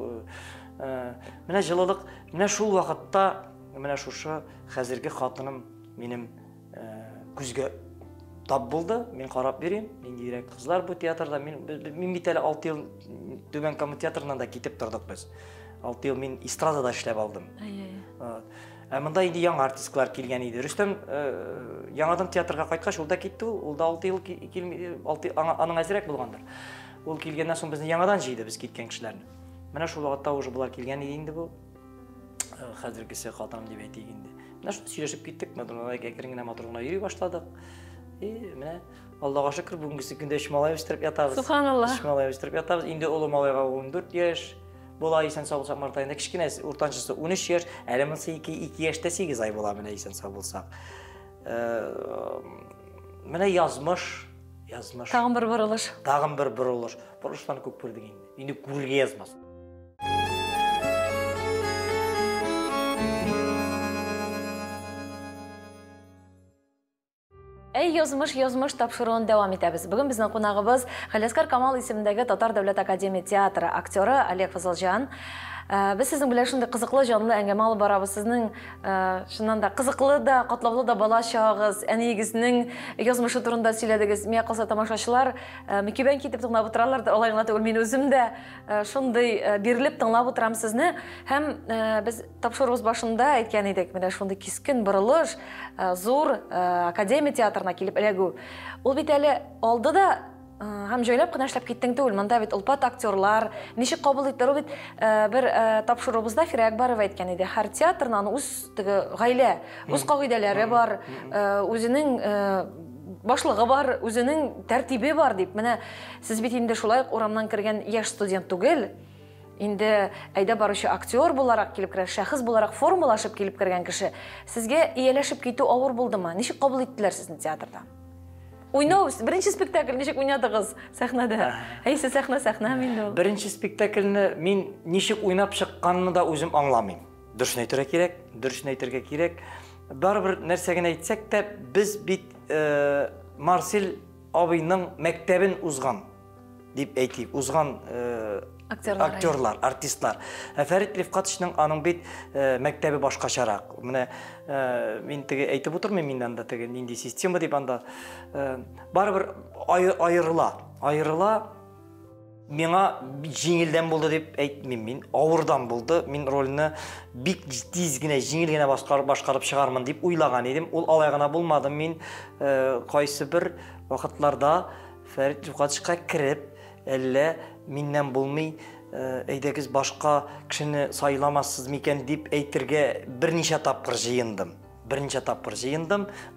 Менә җылылык, менә шул вакытта, менә шушы хәзерге хатыным минем күзгә тап булды. Мин карап бирим. Ниндирәк кызлар бу театрда. Мин бит әле 6 ел Түбән Кама театрынан да китеп тордык без. 6 ел мин эстрадада эшләп алдым. Монда инде яңа артистлар килгән иде. Рөстәм яңадан театрга кайткач, ул да китте. Ул да 6 ел аның әзрәк булгандыр. Ул килгәннән соң безне яңадан җыйды, без киткән кешеләрне. Менә шул вакытта уже булар килгән иде инде бу. Хәзергесе хатыным дип әйтик инде. Менә шуны сөйләшеп киттек, әкрен генә матур гына йөри башладык. Менә Аллаһка шөкер, бүгенге көндә 3 малай үстереп ятабыз. Субханаллах. 3 малай үстереп ятабыз. Инде улы малайга 14 яшь. Була исән сау булсак март аенда кичкенәсе, уртанчысы 13 яшь, әле монысы 2 яшьтә 8 ай була менә исән сау булсак. Менә язмыш. Тагын бер борылыш. Тагын бер борылыш. Борылыштан күп күрдек инде. Инде күргә язмас. Язмыш тапшыруын дәвам итәбез. Бүген безнең кунагыбыз Галиаскар Камал исемендәге Татар дәүләт академия театры актеры Олег Фазылҗан. Без сезнең белән шундый кызыклы җанлы әңгәмә алып барабыз. Сезнең шуннан да кызыклы да, катлаулы да бала чагыгыз, әниегезнең язмышы турында сөйләдегез. Миңа калса тамашачылар микебән китеп тыңлап утыралар, алай гына түгел, мин үзем дә шундый бирелеп тыңлап утырам сезне. Һәм без тапшыруыбыз башында әйткән идек, менә шундый кискен борылыш, зур академия театрына килеп эләгү. Ул бит әле алды да һәм җайлап кына эшләп киттең түгел. Монда бит улпат актерлар, ничек кабул иттеләр? Ул бит бер тапшыруыбызда Фирая Акбарова әйткән иде. Һәр театрның үз гаилә, үз кагыйдәләре бар, үзенең башлыгы бар, үзенең тәртибе бар дип. Менә сез бит инде шулай урамнан кергән яшь студент түгел. Инде әйдә баручы актер буларак килеп кергән, шәхес буларак формалашып килеп кергән кеше. Сезгә ияләшеп китү авыр булдымы? Ничек кабул иттеләр сезне театрда? Уйнау, беренче спектакль ничек уйнадыгыз сәхнәдә? Әйсе сәхнә инде ул. Беренче спектакльне мин ничек уйнап чыкканны да үзем аңламыйм. Дөресен әйтергә кирәк. Барыбер нәрсә генә әйтсәк тә, без бит Марсель абыйның мәктәбен узган дип әйтик, узган актерлар, артистлар. Фәрит Рифкатовичның аның бит мәктәбе башкачарак. Менә мин теге әйтеп утырмыйм, миннән да теге нинди система дип анда барыбер айырыла. Миңа җиңелдән булды дип әйтмим мин, авырдан булды. Мин рольне бик тиз генә, җиңел генә башкарып чыгармын дип уйлаган идем. Ул алай гына булмады. Мин кайсы бер вакытларда Фәрит Рифкатовичка кирип, әллә миннән булмый, әйдәгез башка кешене сайламассыз микән дип әйтергә берничә тапкыр җыендым.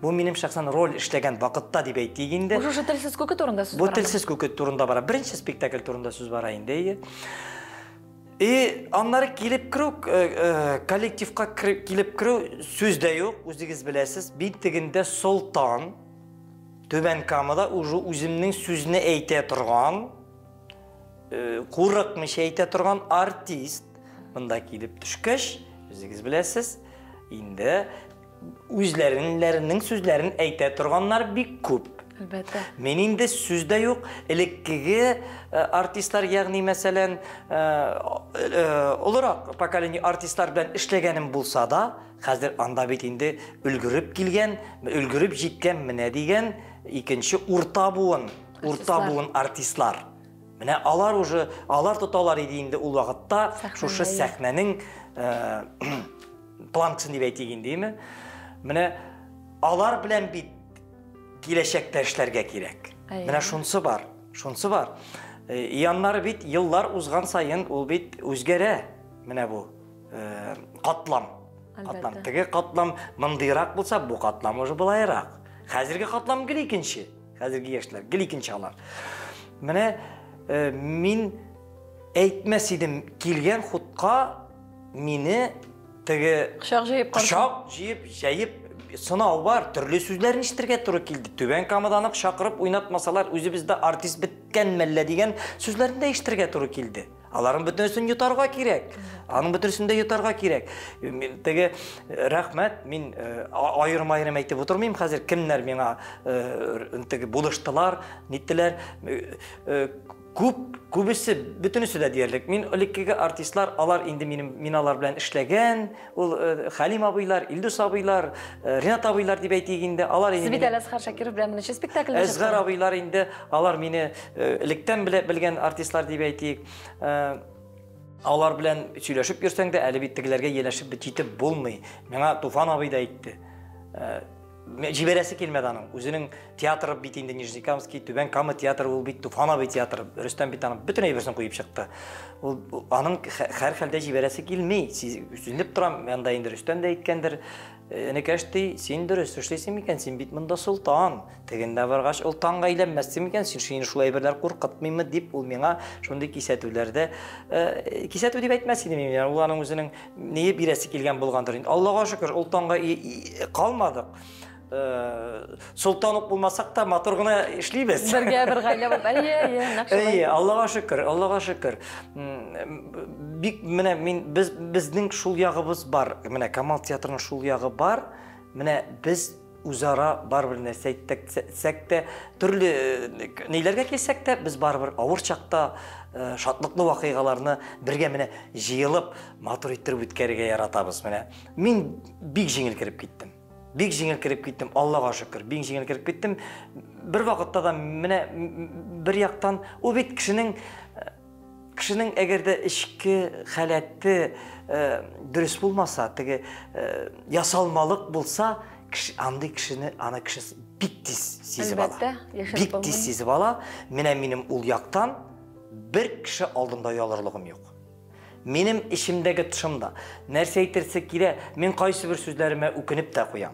Бу минем шәхсән роль эшләгән вакытта дип әйтик инде. Бу шушы телсез күке турында сүз бара. Бу телсез күке турында бара. Беренче спектакль турында сүз бара инде. Аннары килеп керү, коллективка килеп керү сүз дә юк, үзегез беләсез. Бит тегендә Солтан Төбән Камада үземнең сүзне әйтә торган, курыкмыш әйтә торган артист монда килеп төшкәч, үзегез беләсез, инде үзләренең сүзләрен әйтә торганнар бик күп. Әлбәттә. Мен инде сүз дә юк, элеккеге артистлар, ягъни мәсәлән, олырак поколение артистлар белән эшләгәнем булса да, хәзер анда бит инде өлгөрүп җиткән менә дигән икенче урта буын артистлар. Менә алар тоталар иде инде ул вакытта шушы сәхнәнең планкасын дип әйтик инде. Менә алар белән бит киләчәктә эшләргә кирәк. Менә шунсы бар. Яннары бит еллар узган сайын ул бит үзгәрә. Менә бу катлам. Теге катлам мондыйрак булса, бу катлам уже булайрак. Хәзерге катлам гел икенче. Хәзерге яшьләр гел икенче алар. Менә мин әйтмәс идем, килгән хутка мине теге кочак җыеп сынау бар, төрле сүзләрне ишетергә туры килде. Төбән Камаданы чакырып уйнатмасалар, үзебездә артист биткән мәллә дигән сүзләрне дә ишетергә туры килде. Аларның бөтенсен йотарга кирәк. Аның бөтенсен дә йотарга кирәк. Теге рәхмәт, мин айырым әйтеп утырмыйм хәзер, кемнәр миңа теге булыштылар, ниттеләр. Күбесе, бөтенесе дә диярлек. Мин элеккеге артистлар, алар инде мин алар белән эшләгән, ул Хәлим абыйлар, Илдус абыйлар, Ринат абыйлар дип әйтик инде. Алар инде Сибит Әсгар Шакиров белән беренче спектакльдә Әсгар абыйлар инде, алар мине электән белгән артистлар дип әйтик. Алар белән сөйләшеп йөрсәң дә, әле бит тегеләргә еләшеп җитеп булмый. Миңа Туфан абый да әйтте. Җибәрәсе килмәде аның. Үзенең театры бит инде Нижнекамский, Түбән Кама театры ул бит Туфан абый театры. Рөстәм бит аның бөтен әйберсен куеп чыкты. Ул аның һәр хәлдә җибәрәсе килмәй. Сүзләп торам, анда инде Рөстәм дә әйткәндер. Энекәшти, син дөрес эшлисең микән? Син бит монда солтан. Тегендә баргач, ул таңга әйләнмәссең микән? Син шулай берләр куркытмыймы дип ул миңа шундый кисәтүләрдә кисәтү дип әйтмәс идем мин. Ул аның үзенең ние бирәсе килгән булгандыр инде. Аллага шөкер, ул таңга калмадык. Солтан ук булмасак та матур гына эшлибез. Бергә бер гаилә булып, нәкъ Аллага шөкер, Аллага шөкер. Бик менә безнең шул ягыбыз бар. Менә Камал театрының шул ягы бар. Менә без үзара барбер нәрсә әйтсәк тә, төрле ниләргә килсәк тә, без барбер авыр чакта шатлыклы вакыйгаларны бергә менә җыелып, матур иттереп үткәрергә яратабыз. Менә мин бик җиңел кирип киттем. Бик җиңел кирип киттем, Аллага шөкер. Бик җиңел кирип киттем. Бер вакытта да менә бер яктан ул бит кешенең әгәр дә ичке халәте дөрес булмаса, теге ясалмалык булса, андый кешене аны кеше бик тиз сизеп ала. Бик тиз сизеп ала. Минем ул яктан бер кеше алдында ялырлыгым юк. Минем ишимдәге тышымда нәрсә әйтерсе килә, мин кайсы бер сүзләремә үкенеп тә куям.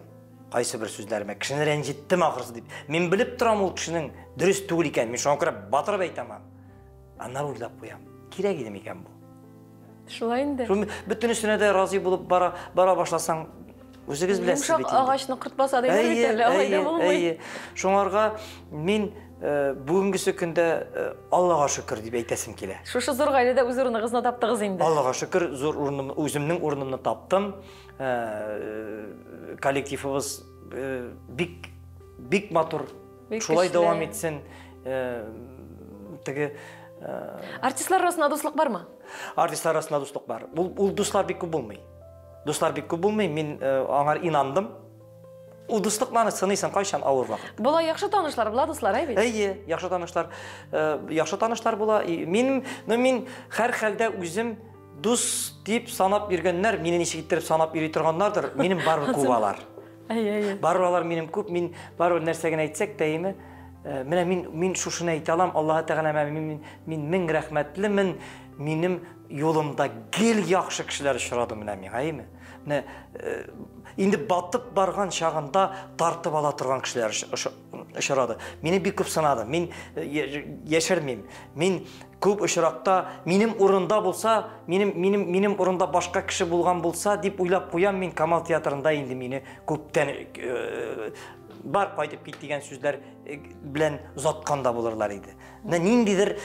Кайсы бер сүзләремә кешене рәнҗиттем ахырсы дип. Мин белеп торам ул кешенең дөрес түгел икән. Мин шуңа күрә батырып әйтәм. Аннан уйлап куям. Кирәк иде микән бу? Шулай инде. Бөтен өстенә дә разый булып бара башласаң, үзегез беләсез бит. Агачны кыртпаса да Әйе. Шуңарга мин бүгенгесе көндә Аллага шөкер дип әйтәсем килә. Шушы зур гаиләдә үз урыныгызны таптыгыз инде. Аллага шөкер, зур урынымны, үземнең урынымны таптым. Коллективыбыз бик матур. Шулай дәвам итсен. Теге артистлар арасында дуслык бармы? Артистлар арасында дуслык бар. Ул дуслар бик күп булмый. Мин аңар инандым. Ул дуслыкны сынайсың кайчан авыр вакыт. Була яхшы танышлар, була дуслар, бит. Әйе, яхшы танышлар була. Мин һәр хәлдә үзем дус дип санап йөргәннәр, мине ничек иттереп санап йөри торганнардыр, минем барбыр күп алар. Барбырлар минем күп, мин барбыр нәрсә генә әйтсәк тә, менә мин шушыны әйтә алам, Аллаһ Тәгалә мин мең рәхмәтлемен, минем юлымда гел яхшы кешеләр очрады менә миңа, инде батып барган чагында тартып ала торган кешеләр очрады. Мине бик күп сынады. Мин яшермим. Мин күп очракта минем урында булса, минем урында башка кеше булган булса дип уйлап куям, мин Камал театрында инде мине күптән бар кайтып кит дигән сүзләр белән узатканда булырлар иде. Ниндидер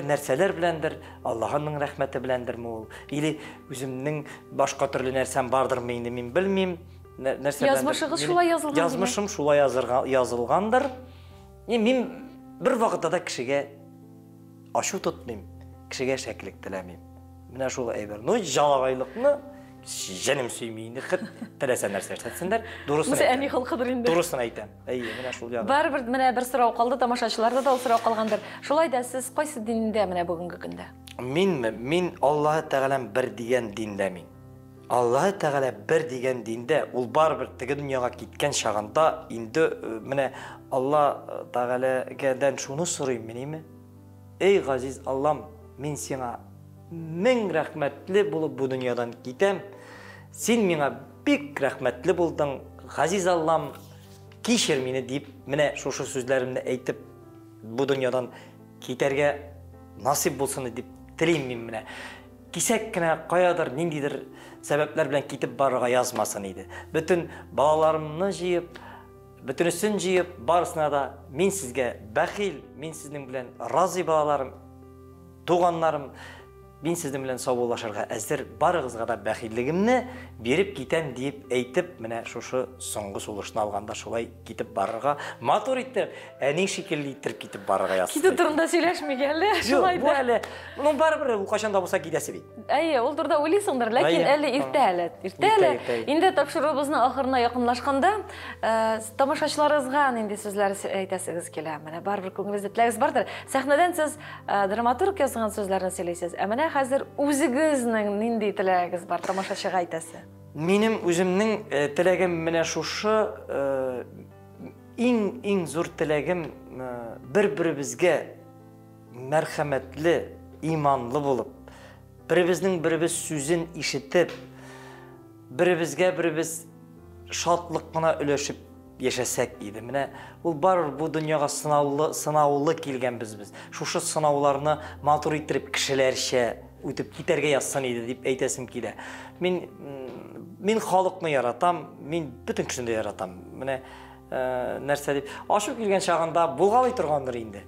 нәрсәләр беләндер, Аллаһның рәхмәте беләндер ул. Или үземнең башка төрле нәрсәм бардырмы инде мин белмим. Язмышыгыз шулай язылган. Язмышым шулай язылгандыр. Мин бер вакытта да кешегә ашу тотмыйм, кешегә шәклек теләмим. Менә шул әйбер. Җалагайлыкны җаным сөйми инде, теләсә нәрсә эшләтсеннәр, дурысын әйтәм. Әйе, менә шул ягы. Барбер менә бер сорау калды, тамашачыларда да ул сорау калгандыр. Шулай да сез кайсы диндә менә бүгенге көндә? Мин Аллаһ Тәгалә бер дигән диндә мин. Аллаһ Тәгалә бер дигән диндә, ул барбер теге дөньяга киткән чагында инде менә Аллаһ Тәгаләгәдән шуны сорыйм минеме? Эй газиз Аллам, мин сиңа мең рәхмәтле булып бу дөньядан китәм. Син миңа бик рәхмәтле булдың, газиз Аллам, кичер мине дип, менә шушы сүзләремне әйтеп, бу дөньядан китәргә насип булсын дип телим мин менә. Кисәк кенә каядыр ниндидер сәбәпләр белән китеп барырга язмасын иде. Бүтән балаларымны җыеп, бүтәнесен җыеп, барысына да мин сезгә бәхил, мин сезнең белән разый балаларым, туганнарым, мин сезнең белән саубуллашырга әзер, барыгызга да бәхиллегемне берип китәм дип әйтеп, менә шушы соңгы сулышны алганда шулай китеп барырга, матур итеп, әни шикелле итеп китеп барырга язды. Китү турында сөйләшмәгән әле, шулай да. Бу әле, моның барыбер ул качан да булса китәсе бит. Әйе, ул турда уйлыйсыңдыр, ләкин әле иртә әле. Инде тапшырыбызның ахырына якынлашканда, тамашачыларыбызга нинди сүзләр әйтәсегез килә? Менә барыбер күңелегездә теләгегез бардыр. Сәхнәдән сез драматург язган сүзләрне сөйләйсез. Хәзер үзегезнең нинди теләгегез бар тамашачыга әйтәсе? Минем үземнең теләгем менә шушы, иң зур теләгем бер-беребезгә мәрхәмәтле, иманлы булып, беребезнең беребез сүзен ишетеп, беребезгә беребез шатлык кына өлөшүп яшәсәк иде. Менә ул бар бу дөньяга сынаулы килгәнбез без. Шушы сынауларны матур итеп кешеләрчә үтеп китәргә язсын иде дип әйтәсем килә. Мин халыкны яратам, мин бөтен кешене яратам. Менә нәрсә дип ашып килгән чагында булгалый торгандыр инде.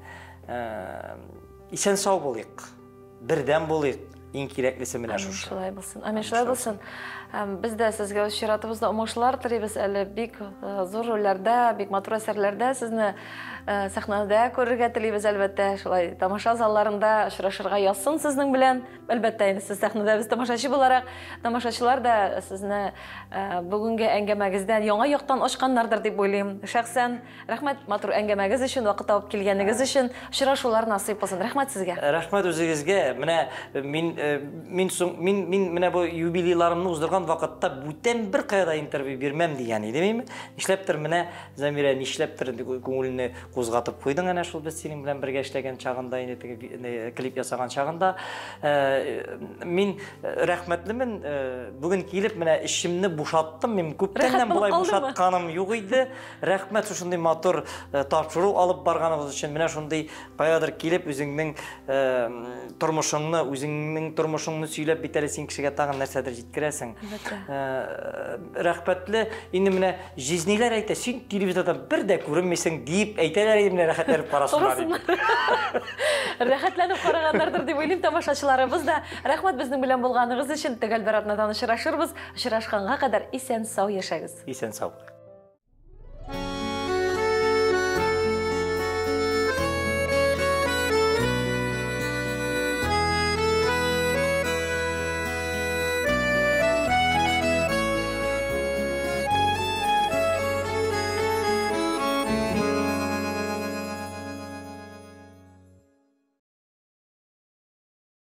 Исән сау булыйк, бердәм булыйк. Иң кирәклесе менә шушы. Шулай булсын. Амин, шулай булсын. Biz de sizge öz şiratımızda ulaşlar tileybiz. Әле бик зур рольләрдә, бик матур әсәрләрдә сезне сәхнәдә күрергә телибез әлбәттә. Шулай тамаша залларында очрашырга язсын сезнең белән. Әлбәттә, инде сез сәхнәдә без тамашачы буларак, тамашачылар да сезне бүгенге әңгәмәгездән яңа яктан ачканнардыр дип уйлыйм. Шәхсән рәхмәт матур әңгәмәгез өчен, вакыт табып килгәнегез өчен. Очрашулар насыйп булсын. Рәхмәт сезгә. Рәхмәт үзегезгә. Менә мин менә бу юбилейларымны уздырган вакытта бүтән бер кайда интервью бирмәм дигән иде, демәйме? Нишләптер менә Замира нишләптер күңелне кузгатып куйдың әнә шул без синең белән бергә эшләгән чагында, инде клип ясаган чагында. Мин рәхмәтлемен. Бүген килеп менә ишемне бушаттым. Мин күптәннән булай бушатканым юк иде. Рәхмәт шушындый матур тапшыру алып барганыгыз өчен. Менә шундый каядыр килеп үзеңнең тормышыңны сөйләп бит әле син кешегә тагын нәрсәдер җиткерәсең. Рәхмәтле. Инде менә жизниләр әйтә, син телевизорда бер дә күренмисең дип әйтәләр иде, менә рәхәтләнеп карасыннар. Рәхәтләнеп караганнардыр дип уйлыйм тамашачыларыбыз да. Рәхмәт безнең белән булганыгыз өчен. Төгәл бер атнадан очрашырбыз. Очрашканга кадәр исән сау яшәгез. Исән сау.